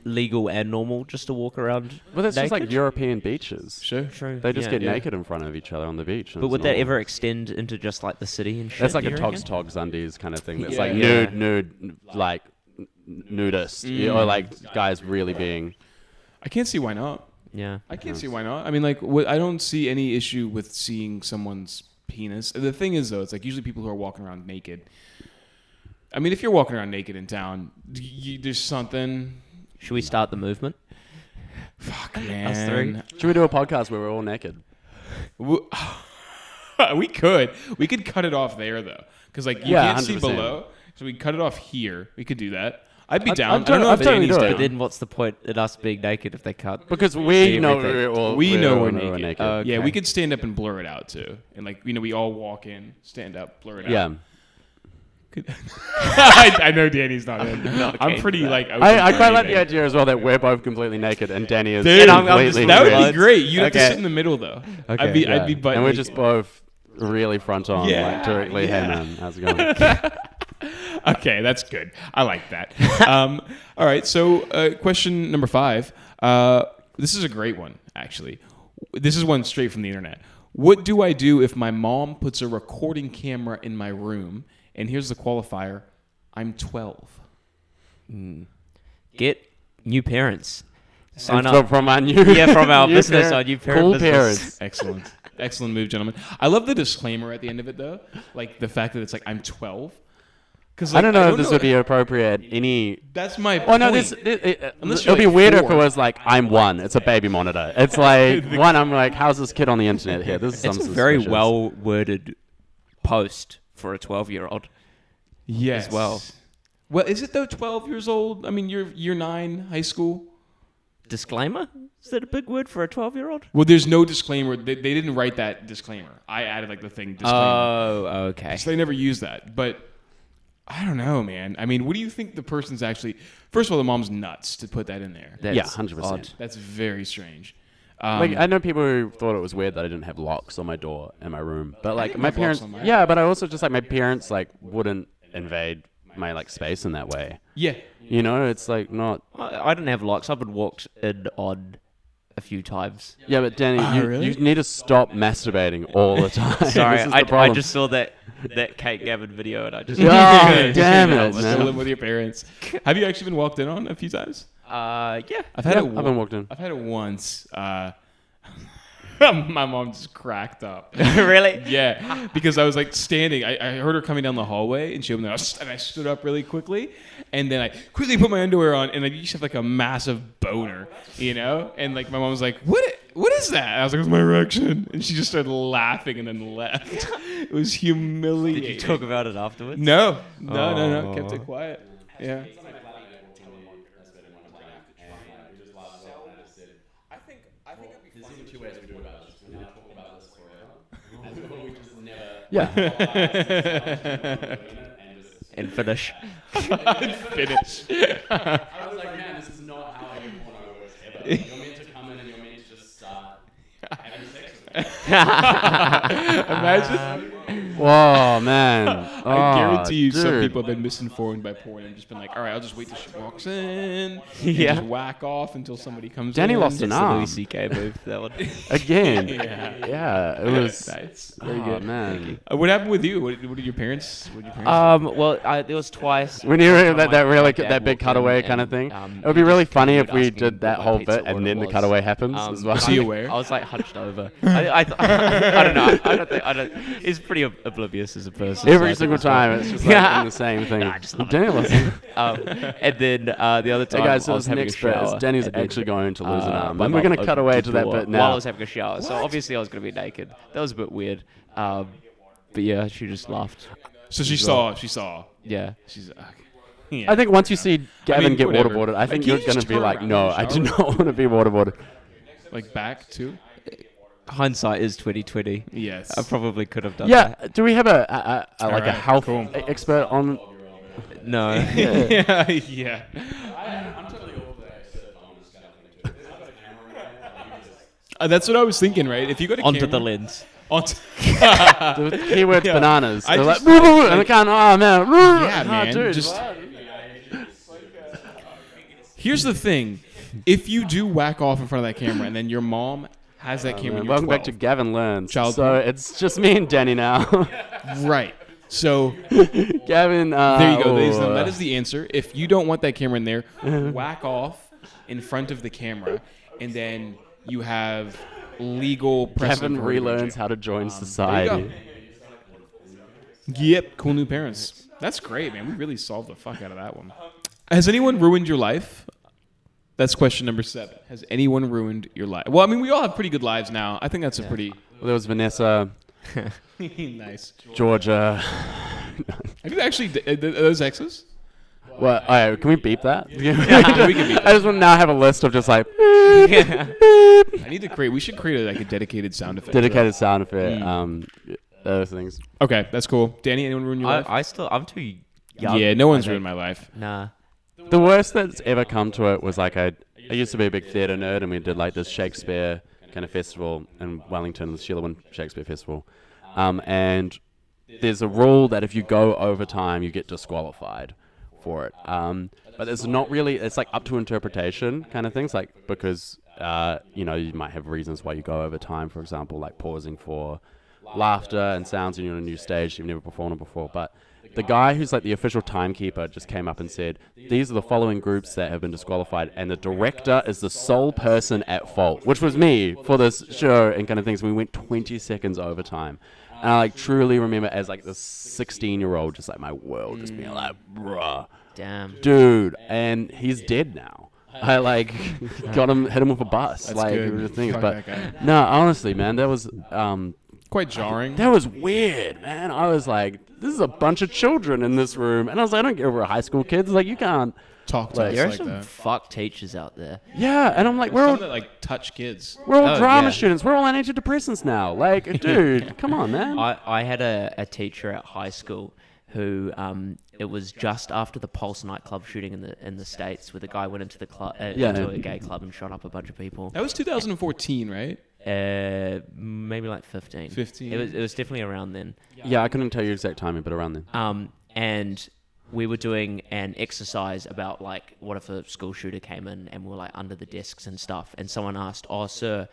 legal and normal just to walk around Well, that's just like naked? European beaches. Sure. True. They just Yeah. get naked in front of each other on the beach. and But it's would that normal. ever extend into just like the city and shit? That's like do a you togs reckon? togs undies kind of thing. That's Yeah. like Yeah. nude, like nudist, or like guys really being. I can't see why not. Yeah. I can't see why not. I mean, like, I don't see any issue with seeing someone's penis. The thing is, though, it's like usually people who are walking around naked. I mean, if you're walking around naked in town, there's something. Should we start the movement? Fuck, Us man. three? Should we do a podcast where we're all naked? We could cut it off there though, because like you Yeah, can't see 100%. below, so we cut it off here. We could do that. I'd be down. I'd I don't know if totally Danny's do it. down. But then what's the point in us being naked if they can't? Because we See know everything. We know we're know naked. Okay. Yeah, we could stand up and blur it out too, and like we all walk in, stand up, blur it out. Yeah. I know Danny's not in. Not I'm keen pretty for that. like. open I for quite like anything. the idea as well that we're both completely naked and Danny is Dude, I'm completely just naked. That would be Bloods. great. You'd have to Okay. sit in the middle though. Okay. I'd be Yeah. butt and we're naked. just both really front on, Yeah. like directly. Yeah. Hey man, how's it going? Okay, that's good. I like that. All right, so question number 5. This is a great one, actually. This is one straight from the internet. What do I do if my mom puts a recording camera in my room? And here's the qualifier: I'm 12. Get new parents. Sign And up. from our new From our new business, parent- our new parent cool business. parents. Excellent, excellent move, gentlemen. I love the disclaimer at the end of it, though. Like the fact that it's like I'm 12. Because I don't know if this would be appropriate. Any That's my. Oh no, point. Unless it'll you're be like weirder if it 4. was like I'm 1. It's a baby monitor. It's like one. I'm like, how's this kid on the internet here? This is It's a something very suspicious. well worded post for a 12-year-old. Yes. as well. Well, is it though? 12 years old. I mean, you're year 9, high school. Disclaimer? Is that a big word for a 12-year-old? Well, there's no disclaimer. They didn't write that disclaimer. I added like the thing disclaimer. Oh, okay. So they never use that. But I don't know, man. I mean, what do you think the person's actually? First of all, the mom's nuts to put that in there. That's Yeah, 100%. odd. That's very strange. Like I know people who thought it was weird that I didn't have locks on my door in my room, but like didn't my have locks parents, on mine. yeah, but I also just like my parents like wouldn't invade my like space in that way. Yeah. You know, it's like not. I didn't have locks. I've been walked in on a few times. Yeah, but Danny, really? you need to stop masturbating all the time. Sorry, This is the I problem. just saw that Kate Gavin video and I just... Oh, damn it, Still man. live with your parents. Have you actually been walked in on a few times? Yeah. I've had Yeah, it. I've been walked in. I've had it once. My mom just cracked up. Really? Yeah, because I was like standing. I heard her coming down the hallway, and she opened the house, and I stood up really quickly, and then I quickly put my underwear on, and I used to have like a massive boner, you know. And like my mom was like, "What is that?" And I was like, "It's my erection," and she just started laughing and then left. It was humiliating. Did you talk about it afterwards? No. Kept it quiet. Yeah. Yeah. And finish. Finish. I was like, man, this is not how any porno works ever. You're meant to come in and you're meant to just start having sex with me. Imagine. Whoa, man. I guarantee you some dude. people have been misinformed by porn and just been like, all right, I'll just wait till she walks in and Yeah. just whack off until somebody comes Danny in. lost an It's the arm. Louis C.K. move. That one. Again. Yeah. Yeah, it was. Nice. Very Oh, good. man. What happened with you? What did your parents? Well, there was twice. When you One that, time that my really dad that big walked in cutaway kind of and, thing. It would he be really just funny if continued we asking did that what whole pizza bit and order then the was. cutaway happens as well. Was he aware? I was like hunched over. I don't know. I don't. He's pretty oblivious as a person. so I Every think single it's fine. time, it's just like Yeah. the same thing. Nah, I just love it. Danny lost an And then the other Hey time, guys, I so was this having next a bit shower. is Danny's and then, actually going to lose an arm. my And we're mum going to cut opened away the to that door bit now. while I was having a shower. So obviously I was going to be naked. That was a bit weird. But yeah, she just laughed. So she saw. She saw. Yeah. She's. Okay. I think once you see Gavin get whatever. waterboarded, I think Can you're you going just to be turn like, around no, in the I do shower? not want to be waterboarded. Like back too. Hindsight is 2020. Yes. I probably could have done Yeah, that. do we have a like Alright, a health cool. expert on? No. yeah. Yeah. That's what I was thinking, right? If you go to Onto camera, the lens. onto The keyword's Yeah. bananas. I They're just- like, and I can't. Oh man, Yeah, Oh, man. dude, Just what? here's the thing: if you do whack off in front of that camera, and then your mom has that camera, Man, and you're welcome back 12, to Gavin Learns. Child So porn. it's just me and Danny now. right? So Gavin. there you go. Oh, That is the answer. If you don't want that camera in there, whack off in front of the camera, and then you have legal precedent. Gavin for it to go relearns to. how to join There you society. go. Yep, cool new parents. That's great, man. We really solved the fuck out of that one. Has anyone ruined your life? That's question number 7. Has anyone ruined your life? Well, I mean, we all have pretty good lives now. I think that's a pretty Well, there was Vanessa, nice. Georgia. Have you actually are those exes? Well, all right, can we beep that? we can beep I just want to now have a list of just like I need to create. We should create a dedicated sound effect. dedicated sound effect. Those things. Okay, that's cool. Danny, anyone ruin your life? I'm too young. Yeah, no one's I ruined think. my life. Nah. The worst that's ever come to it was like I used to be a big theatre nerd, and we did like this Shakespeare kind of festival in Wellington, the Sheila Wynne Shakespeare Festival. And there's a rule that if you go over time, you get disqualified for it. But it's not really. It's like up to interpretation kind of things, like because you might have reasons why you go over time. For example, like pausing for laughter and sounds, and you're on a new stage you've never performed on before. But the guy who's like the official timekeeper just came up and said, these are the following groups that have been disqualified, and the director is the sole person at fault, which was me for this show and kind of things. We went 20 seconds over time. And I like truly remember as like this 16-year-old, just like my world just being like, bruh, Damn. dude, and he's dead now. I like hit him with a bus. That's like good. it was things, Fuck but that guy. no, honestly, man, that was Quite jarring. that was weird, man. I was like, this is a bunch of children in this room, and I was like, I don't get over high school kids. Like, you can't. Talk to Like, us There are like some that. fuck teachers out there. Yeah, and I'm like, we're Some all that like touch kids. Oh, drama yeah. students. We're all on antidepressants now. Like, dude, come on, man. I had a teacher at high school who it was just after the Pulse nightclub shooting in the States, where the guy went into the club into a gay club and shot up a bunch of people. That was 2014, right? Maybe like 15. 15. It was definitely around then. Yeah, I couldn't tell you exact timing, but around then. And we were doing an exercise about like, what if a school shooter came in and we're like under the desks and stuff, and someone asked, "Oh, sir,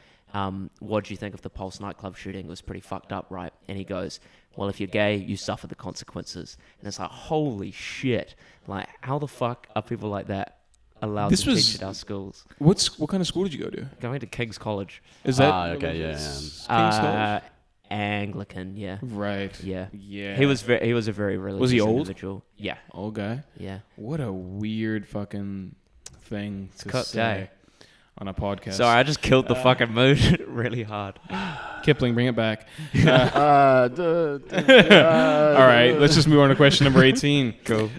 what do you think of the Pulse nightclub shooting? It was pretty fucked up, right?" And he goes, "Well, if you're gay, you suffer the consequences." And it's like, holy shit! Like, how the fuck are people like that allowed This to was- teach at our schools? What kind of school did you go to? Going to King's College, Is that Okay, yeah. King's College? Anglican, yeah, Right. yeah. Yeah. He was a very religious he old? individual. Yeah, old guy. yeah. What a weird fucking thing to Cooked, say on a podcast. Sorry, I just killed the fucking mood really hard. Kipling, bring it back. All All right, let's just move on to question number 18. Cool.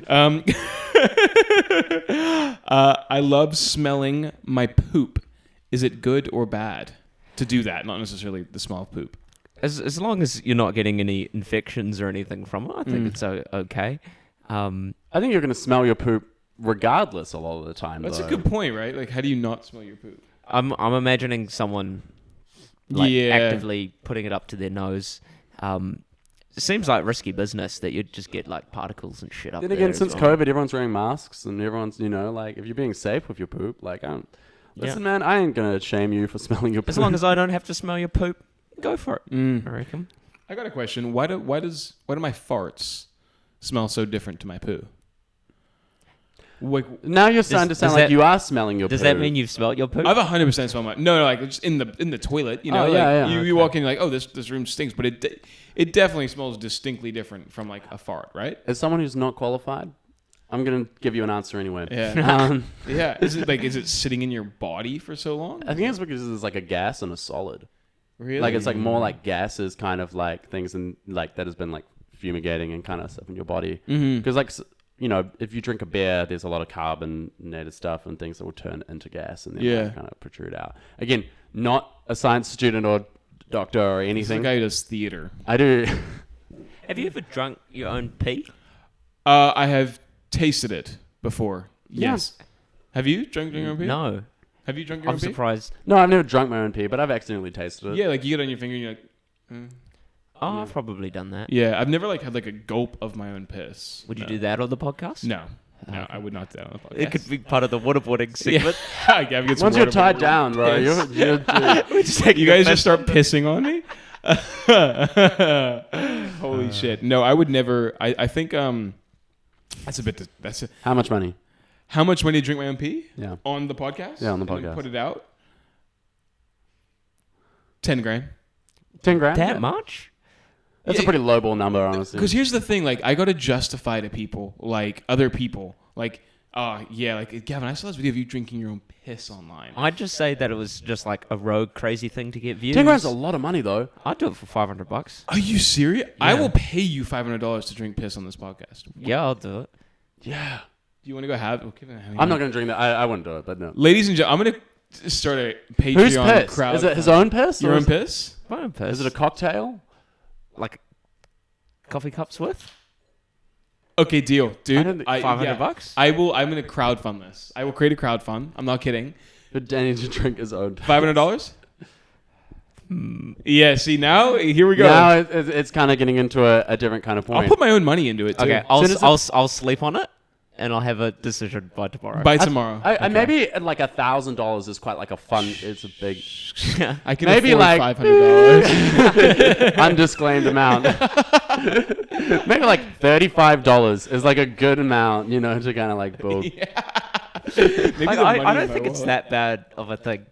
I love smelling my poop. Is it good or bad to do that? Not necessarily the smell of poop. As long as you're not getting any infections or anything from it, I think it's okay. I think you're gonna smell your poop regardless a lot of the time. That's though. a good point, right? Like, how do you not smell your poop? I'm imagining someone like Yeah. actively putting it up to their nose, It seems like risky business that you'd just get like particles and shit up Then there. again, as since well. COVID, everyone's wearing masks and everyone's, like, if you're being safe with your poop, like, Yeah. listen, man, I ain't gonna shame you for smelling your poop. As long as I don't have to smell your poop, go for it. Mm. I reckon. I got a question. Why do my farts smell so different to my poo? Like, Now you're starting to sound does like that- you are smelling your Does poo. that mean you've smelt your poop? I've 100% smell my no, like just in the toilet. You know, Oh, yeah, like yeah, you walk in like, oh, this room stinks, but it definitely smells distinctly different from like a fart, right? As someone who's not qualified, I'm gonna give you an answer anyway. Yeah, yeah. Is it sitting in your body for so long? I think it's because there's like a gas and a solid. Really? Like it's like more like gases, kind of like things and like that has been like fumigating and kind of stuff in your body. Because like if you drink a beer, there's a lot of carbonated stuff and things that will turn into gas and then kind of protrude out. Again, not a science student or doctor or He's the anything. guy who does theater. I do. Have you ever drunk your own pee? I have tasted it before. Yeah. Yes. Have you drunk your own pee? No. Have you drunk your I'm own pee? surprised. No, I've never drunk my own pee, but I've accidentally tasted it. Yeah, like you get on your finger and you're like, Oh, I've probably done that. yeah. I've never like had like a gulp of my own piss. Would you No. do that on the podcast? No. No, I would not do that on the podcast. It could be part of the waterboarding Yeah. segment. Gavin gets Once you're waterboarded. tied down, bro, Yes. you're You guys just start pissing on me? Holy shit. No, I would never. I think that's a bit. How much money? How much money to drink my own pee? Yeah. On the podcast? Yeah, on the And then podcast. put it out? 10 grand. 10 grand? That Yeah. much? That's a pretty lowball number, honestly. Because here's the thing, like I got to justify to people, like other people, like, yeah, like Gavin, I saw this video of you drinking your own piss online. I'd just say that it was just like a rogue, crazy thing to get views. 10 grand's a lot of money, though. I'd do it for $500. Are you serious? I will pay you $500 to drink piss on this podcast. Yeah, I'll do it. Yeah. Do you want to go have? I'm not going to drink that. I wouldn't do it, but no. Ladies and gentlemen, I'm gonna start a Patreon Whose piss? crowd. Is it his own piss? Your or own is- piss? My own piss. Is it a cocktail? like coffee cups worth? Okay, deal, dude. I don't think- $500? I will. I'm gonna crowdfund this. I will create a crowdfund. I'm not kidding. For Danny to drink his own piss. $500. Yeah. See now, here we go. Now it's kind of getting into a different kind of point. I'll put my own money into it too. Okay, I'll sleep on it, and I'll have a decision by tomorrow. By tomorrow. I maybe like $1,000 is quite like a fun. It's a big I can maybe afford like- $500. undisclaimed amount. Maybe like $35 is like a good amount, to kind of like build. Maybe Like, the money I in don't my think it's wallet. that bad of a thing.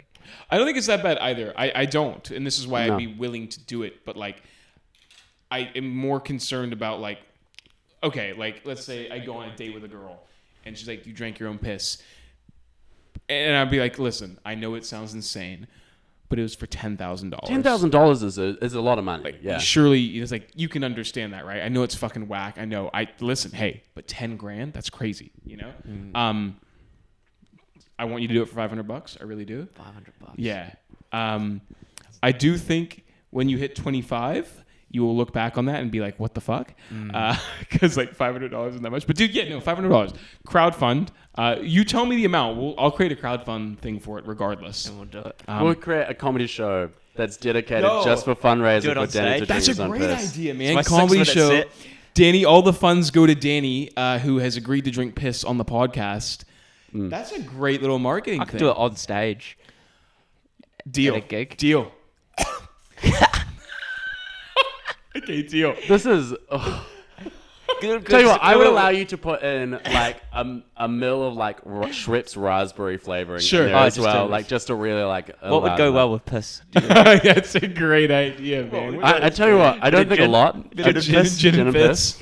I don't think it's that bad either. I don't, and this is why No. I'd be willing to do it. But like, I am more concerned about like, okay, like let's say I go on a date with a girl, and she's like, "You drank your own piss," and I'd be like, "Listen, I know it sounds insane, but it was for $10,000. $10,000 is a lot of money. Like, yeah. surely it's like you can understand that, right? I know it's fucking whack. I know. I listen. Hey, but 10 grand, that's crazy. I want you to do it for $500. I really do. $500. Yeah. I do think when you hit 25, you will look back on that and be like, what the fuck? Because like $500 isn't that much. But dude, yeah, no, $500. Crowdfund. You tell me the amount. I'll create a crowdfund thing for it regardless. And we'll do it. We'll create a comedy show that's dedicated No. just for fundraising Do it for on Danny to stage. drink That's a his own great piss. idea, It's man. my Comedy 6-minute show. set. Danny, all the funds go to Danny, who has agreed to drink piss on the podcast. That's a great little marketing I thing. could do it on stage. Deal. at a gig. Deal. Okay, deal. This is. Tell you what, I would allow you to put in like a mill of like Schweppes raspberry flavoring Sure. in there Oh, as just well, a- like just to really like. What would go well with piss? That's a great idea, man. I tell you what, I don't think a lot. Gin and piss.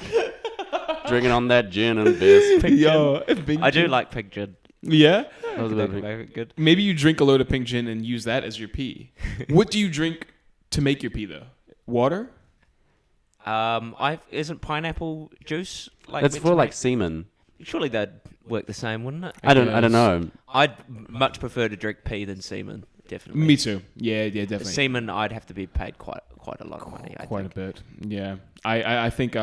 Drinking on that gin and piss. Yo, I do like pink gin. Yeah? That was a That bit would make it good. Maybe you drink a load of pink gin and use that as your pee. What do you drink to make your pee, though? Water? Isn't pineapple juice like? It's meant for to like make- semen. Surely that'd work the same, wouldn't it? I don't know. I'd much prefer to drink pee than semen. Definitely. Me too. Yeah, definitely. Semen, I'd have to be paid quite a lot of money. I Quite think. a bit. Yeah. I think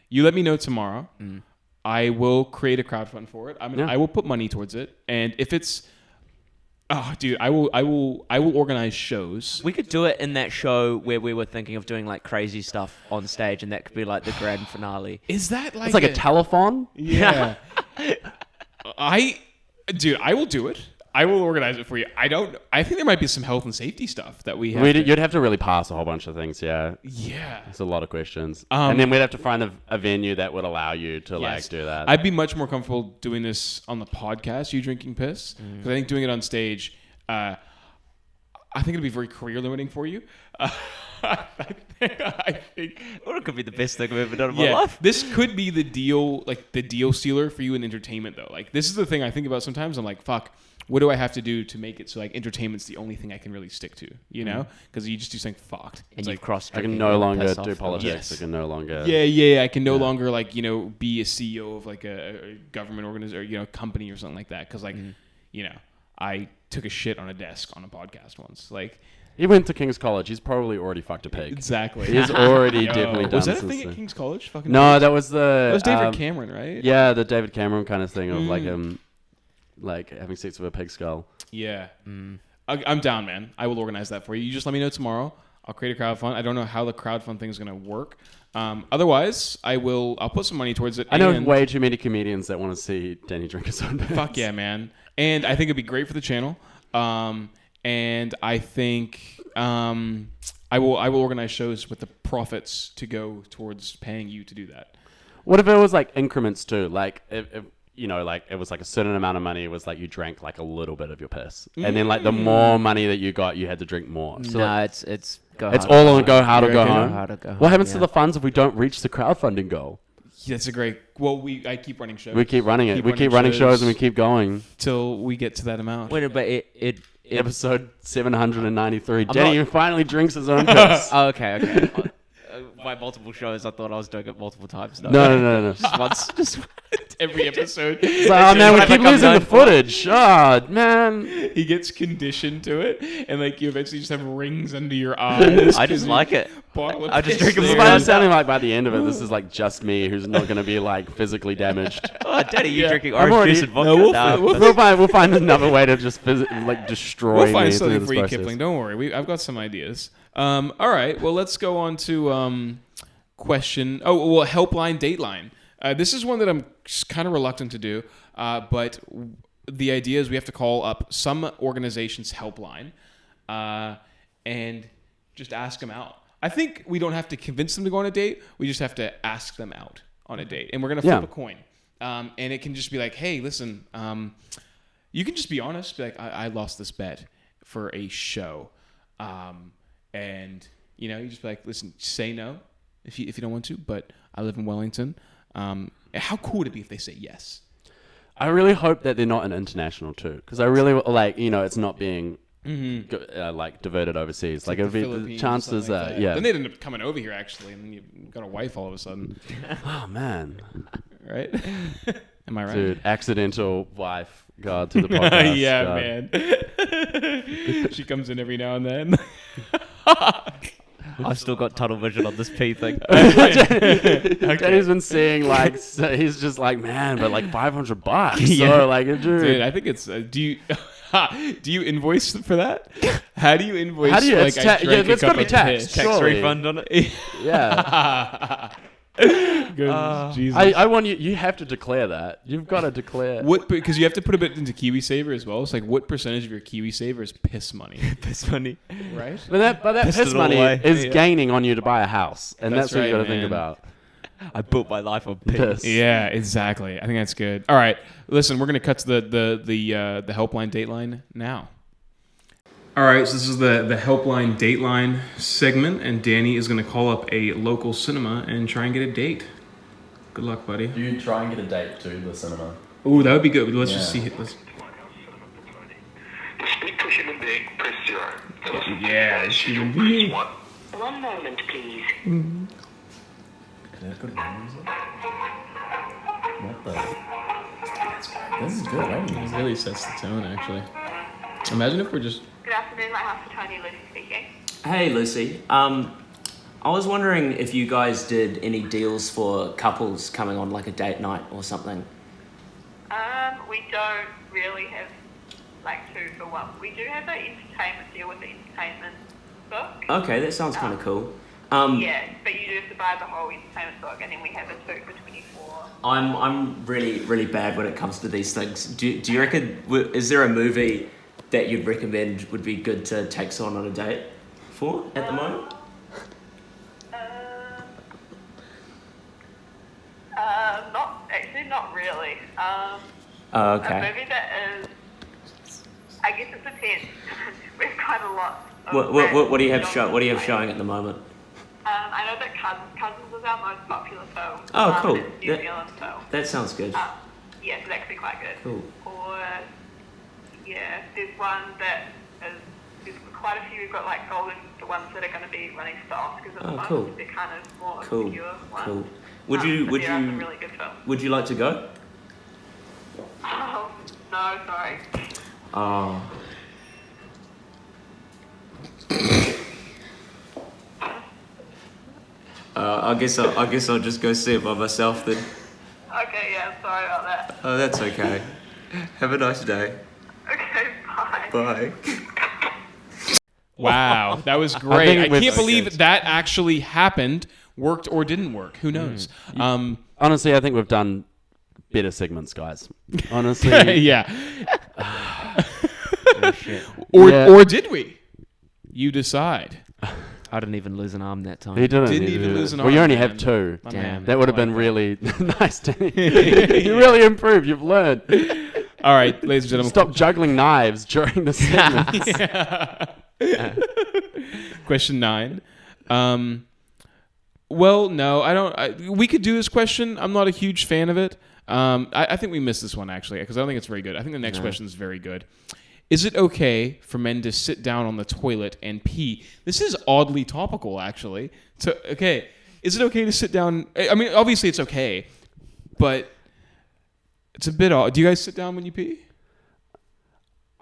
you let me know tomorrow. I will create a crowdfund for it. Yeah. I will put money towards it. And if it's Oh, dude, I will organize shows. We could do it in that show where we were thinking of doing like crazy stuff on stage, and that could be like the grand finale. Is that like It's like a telethon. Yeah. I will do it. I will organize it for you. I think there might be some health and safety stuff that we have. You'd have to really pass a whole bunch of things, yeah. Yeah. It's a lot of questions. And then we'd have to find a venue that would allow you to like do that. I'd be much more comfortable doing this on the podcast, you drinking piss, because I think doing it on stage, I think it'd be very career limiting for you. I think Or it could be the best thing I've ever done in my life. This could be the deal stealer for you in entertainment though. Like this is the thing I think about sometimes. I'm like, fuck, what do I have to do to make it so like entertainment's the only thing I can really stick to, you know? Because you just do something fucked. And you've crossed. I can no longer do politics. Yes. I can no longer. Yeah. I can no longer like be a CEO of like a government organization or company or something like that. Because like I took a shit on a desk on a podcast once. Like He went to King's College. He's probably already fucked a pig. exactly. He's already definitely done Was that a some thing at stuff. King's College? Fucking No, that was that was David the Cameron, right? yeah, the David Cameron kind of thing of like having sex with a pig skull. Yeah. I'm down, man. I will organize that for you. You just let me know tomorrow. I'll create a crowdfund. I don't know how the crowdfund thing is going to work. Otherwise, I'll put some money towards it. I know and way too many comedians that want to see Danny drink his own piss. Fuck yeah, man. And I think it'd be great for the channel. And I think I will organize shows with the profits to go towards paying you to do that. What if it was like increments too? Like if like it was like a certain amount of money. It was like you drank like a little bit of your piss, and then like the more money that you got, you had to drink more. So No, like, it's it's all on go hard or go reckon? home. Go hard or go home, What happens yeah. to the funds if we don't reach the crowdfunding goal? That's a great. Well, I keep running shows. We keep running it. We keep running shows and we keep going. till we get to that amount. Wait, but it Episode 793. I'm Danny not- finally drinks his own piss. Oh, okay. By multiple shows, I thought I was doing it multiple times. No. Just once. Just Every episode. It's like, oh man, we whatever keep comes losing the out. footage. Oh man. He gets conditioned to it, and like you eventually just have rings under your eyes. I just like it. Bottle of I just piss drink 'em there. This is why I'm sounding like by the end of it, this is like just me who's not going to be like physically damaged. Oh, Daddy, you Yeah. drinking I'm orange already- juice and vodka? No, we'll Nah, fi- We'll find another way to just destroy We'll me find through something this for you, process. Kipling. Don't worry. I've got some ideas. All right. Well, let's go on to question. Oh, well, helpline, dateline. This is one that I'm kind of reluctant to do, but the idea is we have to call up some organization's helpline and just ask them out. I think we don't have to convince them to go on a date. We just have to ask them out on a date, and we're gonna flip a coin. And it can just be like, hey, listen, you can just be honest. Be like, I lost this bet for a show, and you just be like, listen, say no if you don't want to, but I live in Wellington. How cool would it be if they say yes? I really hope that they're not an international too, because I really like it's not being like diverted overseas. Like it would be the Philippines or chances something like are that. yeah. Then they'd end up coming over here actually, and then you got a wife all of a sudden, Oh man, right? Am I right? dude, accidental wife. God to the podcast. Yeah, God. man. She comes in every now and then. I've still got tunnel vision on this pee thing. Danny's been seeing like he's just like man, but like $500. Yeah. So like dude, Dude, I think it's. Do you invoice for that? How do you invoice? How do you- Like it's I ta- drank yeah, a it's cup gotta be of taxed. piss? Tax Surely. refund on it. yeah. Good Jesus. I want you have to declare that. You've got to declare. What? Because you have to put a bit into KiwiSaver as well. It's like what percentage of your KiwiSaver is piss money, Piss money. right? But that Pissed piss it all money away. is Yeah. gaining on you to buy a house, and That's that's, what you got to right, think man. about. I built my life on pee. Piss. Yeah, exactly. I think that's good. All right, listen, we're gonna cut to the helpline dateline now. All right, so this is the helpline dateline segment, and Danny is gonna call up a local cinema and try and get a date. Good luck, buddy. You try and get a date to the cinema. Ooh, that would be good. Let's just see. Yeah. Let's, To speak to a human being, press 0. To listen to Yeah, advice, human press being. 1. 1 moment, please. Could I put it in? What the? This is good, right? it really sets the tone, actually. Imagine if we're just. Good afternoon, my hospitality, Lucy speaking. Hey, Lucy. I was wondering if you guys did any deals for couples coming on like a date night or something. We don't really have like 2 for 1. We do have an entertainment deal with the entertainment book. Okay, that sounds kind of cool. Yeah, but you do have to buy the whole entertainment book, and then we have a 2 for 24. I'm really bad when it comes to these things. Do you reckon, is there a movie that you'd recommend would be good to take someone on a date for at the moment? Not really. Okay. A movie that is, I guess it depends. We've got a lot. What do you have showing at the moment? I know that Cousins is our most popular film. Oh, cool. It's a New Zealand film. That sounds good. Yeah, so that could be quite good. Cool. Or, yeah, there's one that is, there's quite a few. We've got like Golden, the ones that are going to be running soft because at the moment cool. they're kind of more Cool. obscure ones. Cool. But there are some really good films. Would you like to go? Oh, no, sorry. Oh. I guess I'll just go see it by myself then. Okay, yeah, sorry about that. Oh, that's okay. Have a nice day. Okay, bye. Bye. Wow, that was great. I we've- can't believe that actually happened, worked or didn't work. Who knows? Honestly, I think we've done better segments, guys. Honestly. Yeah. Shit. Or did we? You decide. I didn't even lose an arm that time. He didn't even lose an Well, you arm, only man. have 2. My Damn. man. That would have I been like really nice, Danny. You really improved. You've learned. All right, ladies and gentlemen. Stop juggling knives during the segments. Question 9. Well, no, I don't. We could do this question. I'm not a huge fan of it. I think we missed this one, actually, because I don't think it's very good. I think the next question is very good. Is it okay for men to sit down on the toilet and pee? This is oddly topical, actually. So, okay, is it okay to sit down? I mean, obviously it's okay, but it's a bit odd. Do you guys sit down when you pee?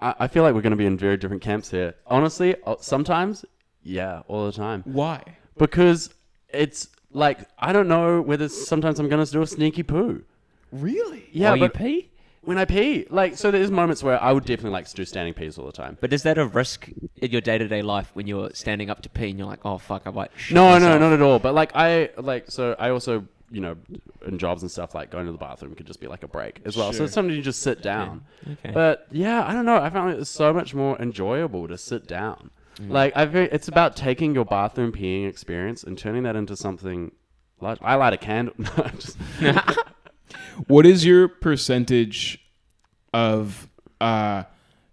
I feel like we're going to be in very different camps here. Honestly, sometimes, yeah, all the time. Why? Because it's like, I don't know whether sometimes I'm going to do a sneaky poo. Really? Yeah, While you but pee? when I pee, like, so there's moments where I would definitely like to do standing pees all the time. But is that a risk in your day-to-day life when you're standing up to pee and you're like, oh, fuck, I might shit No, myself? not at all. But like, so I also, you know, in jobs and stuff, like going to the bathroom could just be like a break as well. So Sure. sometimes you just sit down. Okay. But yeah, I don't know. I found it so much more enjoyable to sit down. Like, it's about taking your bathroom peeing experience and turning that into something large. I light a candle. No, just, What is your percentage of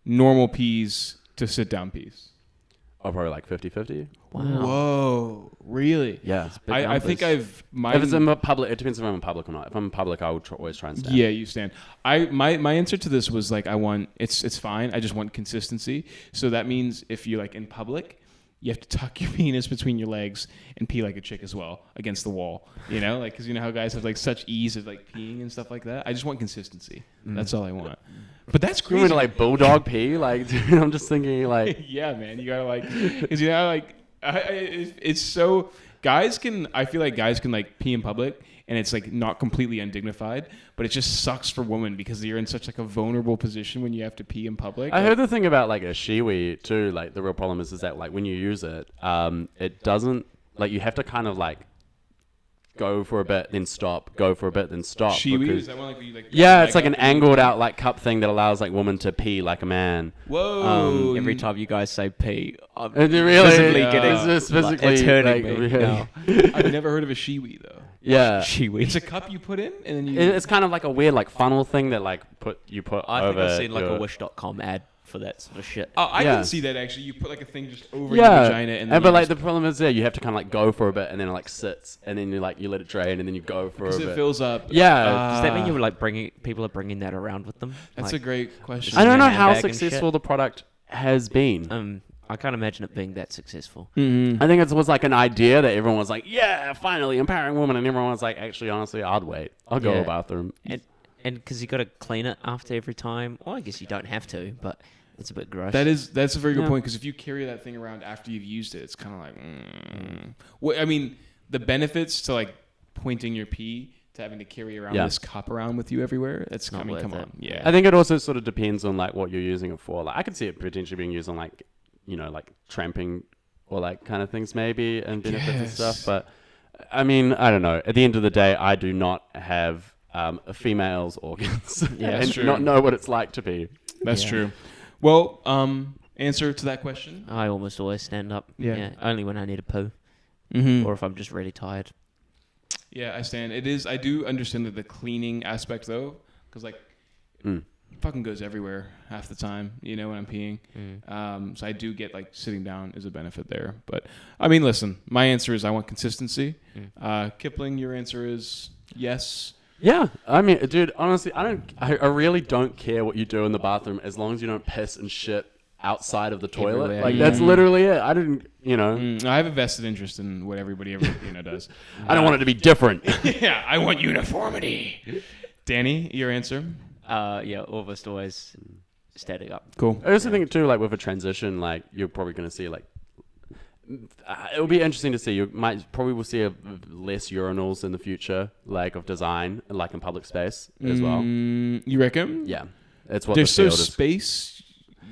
normal peas to sit down peas? probably like 50-50. Wow. Whoa, really? Yeah. I think If mine. it's in public, it depends if I'm in public or not. If I'm in public, I will always try and stand. Yeah, you stand. My answer to this was like it's fine. I just want consistency. So that means if you're like in public, you have to tuck your penis between your legs and pee like a chick as well against the wall. You know, like because you know how guys have like such ease of like peeing and stuff like that. I just want consistency. That's all I want. But that's You crazy. want to like bulldog pee? Like, dude, I'm just thinking like, Yeah, man, you gotta like, because you know, like, it's so guys can. I feel like guys can like pee in public, and it's like not completely undignified, but it just sucks for women because you're in such like a vulnerable position when you have to pee in public. I heard the thing about like a shiwi too. Like the real problem is that like when you use it, it doesn't like you have to kind of like go for a bit then stop, go for a bit then stop. Shiwi, because- is that one like where you like? Yeah, leg it's like up an and you- angled out like cup thing that allows like women to pee like a man. Whoa! Every time you guys say pee, I'm And it really visibly Yeah. getting it's just like, physically it's hurting like, me. really- No. I've never heard of a shiwi though. Yeah, Shiwi. It's a cup you put in, and then you. it's kind of like a weird like funnel thing that like you put I think over. I've seen like your- a Wish.com ad for that sort of shit. Oh, I Yeah. can see that actually. You put like a thing just over your Yeah, vagina, and then but you like just, the problem is you have to kind of like go for a bit and then it like sits and then you like you let it drain and then you go for a because bit. it fills up. Yeah. Does that mean you were like people are bringing that around with them? That's Like, a great question. I don't know handbag how and successful shit. the product has been. I can't imagine it being that successful. Mm-hmm. I think it was like an idea that everyone was like, yeah, finally empowering women, and everyone was like, actually, honestly, I'd wait. I'll go to Yeah. the bathroom. And because you got to clean it after every time. Well, I guess you don't have to, but it's a bit gross. That's a very good Yeah. point because if you carry that thing around after you've used it, it's kind of like. Well, I mean, the benefits to like pointing your pee to having to carry around Yeah. this cup around with you everywhere. It's not I mean, worth come it. on. Yeah. I think it also sort of depends on like what you're using it for. Like I could see it potentially being used on like, like tramping or like kind of things maybe and benefits and stuff. But I mean, I don't know. At the end of the day, I do not have a female's organs Yeah, and true. not know what it's like to be. That's true. Well, answer to that question. I almost always stand up. Yeah. Only when I need a poo Mm-hmm. or if I'm just really tired. Yeah, I stand. It is. I do understand the cleaning aspect though, because like, it fucking goes everywhere half the time. When I'm peeing. So I do get like sitting down is a benefit there. But I mean, listen, my answer is I want consistency. Kipling, your answer is yes. Yeah, I mean, dude, honestly, I really don't care what you do in the bathroom as long as you don't piss and shit outside of the toilet. Everywhere. Like that's literally it. I didn't, I have a vested interest in what everybody ever does. I don't want it to be different. Yeah, I want uniformity. Danny, your answer? Almost always standing up. Cool. I also think too, like with a transition, like you're probably going to see like it'll be interesting to see. You probably will see less urinals in the future, like of design, like in public space as well. You reckon? Yeah, it's what There's the so field is. space.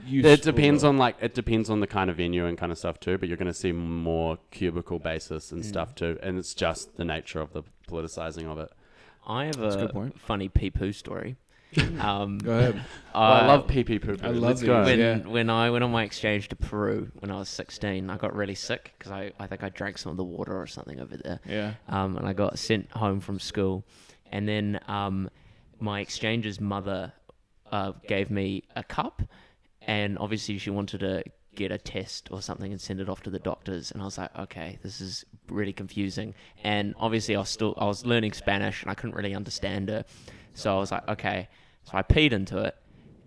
It depends on the kind of venue and kind of stuff too. But you're going to see more cubicle basis and stuff too, and it's just the nature of the politicizing of it. I have a good a point. funny pee-poo story. Go ahead. I love pee poo poo. I love Let's these. go. When I went on my exchange to Peru when I was 16, I got really sick because I think I drank some of the water or something over there. Yeah. And I got sent home from school, and then my exchange's mother gave me a cup, and obviously she wanted to get a test or something and send it off to the doctors, and I was like, okay, this is really confusing. And obviously I was learning Spanish and I couldn't really understand her, so I was like, okay. So I peed into it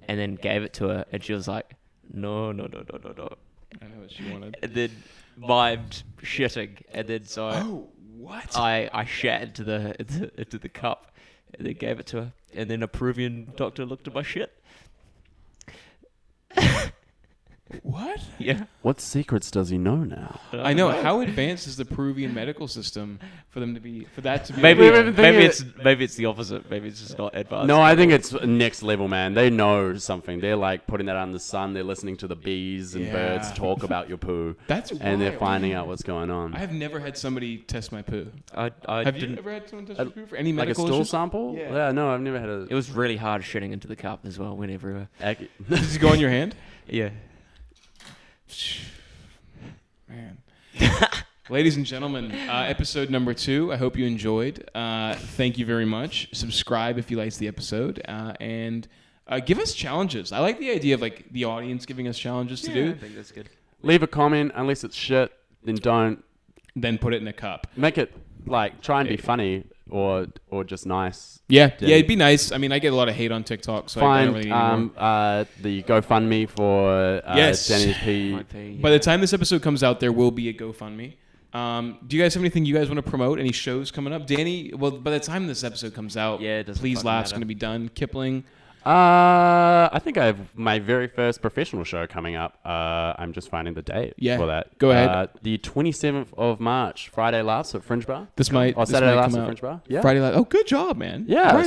and then gave it to her, and she was like, no. I know what she wanted. And then mim'd shitting, and then so What? I shat into the cup and then gave it to her, and then a Peruvian doctor looked at my shit. What? Yeah. What secrets does he know now? I know. How advanced is the Peruvian medical system for that to be? Maybe like, maybe it's the opposite. Maybe it's just not advanced. No, I think it's next level, man. They know something. They're like putting that out in the sun. They're listening to the bees and birds talk about your poo. That's and they're wild. finding out what's going on. I have never had somebody test my poo. I Have didn't. you ever had someone test your poo for any Like a medical stool issues? sample? Yeah. No, I've never had a. It was really hard shitting into the cup as well. Went everywhere. Did it go on your hand? Yeah. Man. Ladies and gentlemen, episode number 2. I hope you enjoyed. Thank you very much. Subscribe if you liked the episode, and give us challenges. I like the idea of like the audience giving us challenges to do. I think that's good. Leave a comment. Unless it's shit, then don't. Then put it in a cup. Make it like try and be funny or just nice. Yeah, it'd be nice. I mean, I get a lot of hate on TikTok, so I don't Find really need more. the GoFundMe for Yes. Danny's P. Might be, By the time this episode comes out, there will be a GoFundMe. Do you guys have anything you guys want to promote? Any shows coming up? Danny, well, by the time this episode comes out, Yeah, it doesn't Please fucking Laugh's matter. going to be done. Kipling. I think I have my very first professional show coming up. I'm just finding the date for that. Go ahead. The 27th of March, Friday Laughs at Fringe Bar. This might Or Saturday might Laughs come at out. Fringe Bar. Yeah. Friday. Oh, good job, man. Yeah. Right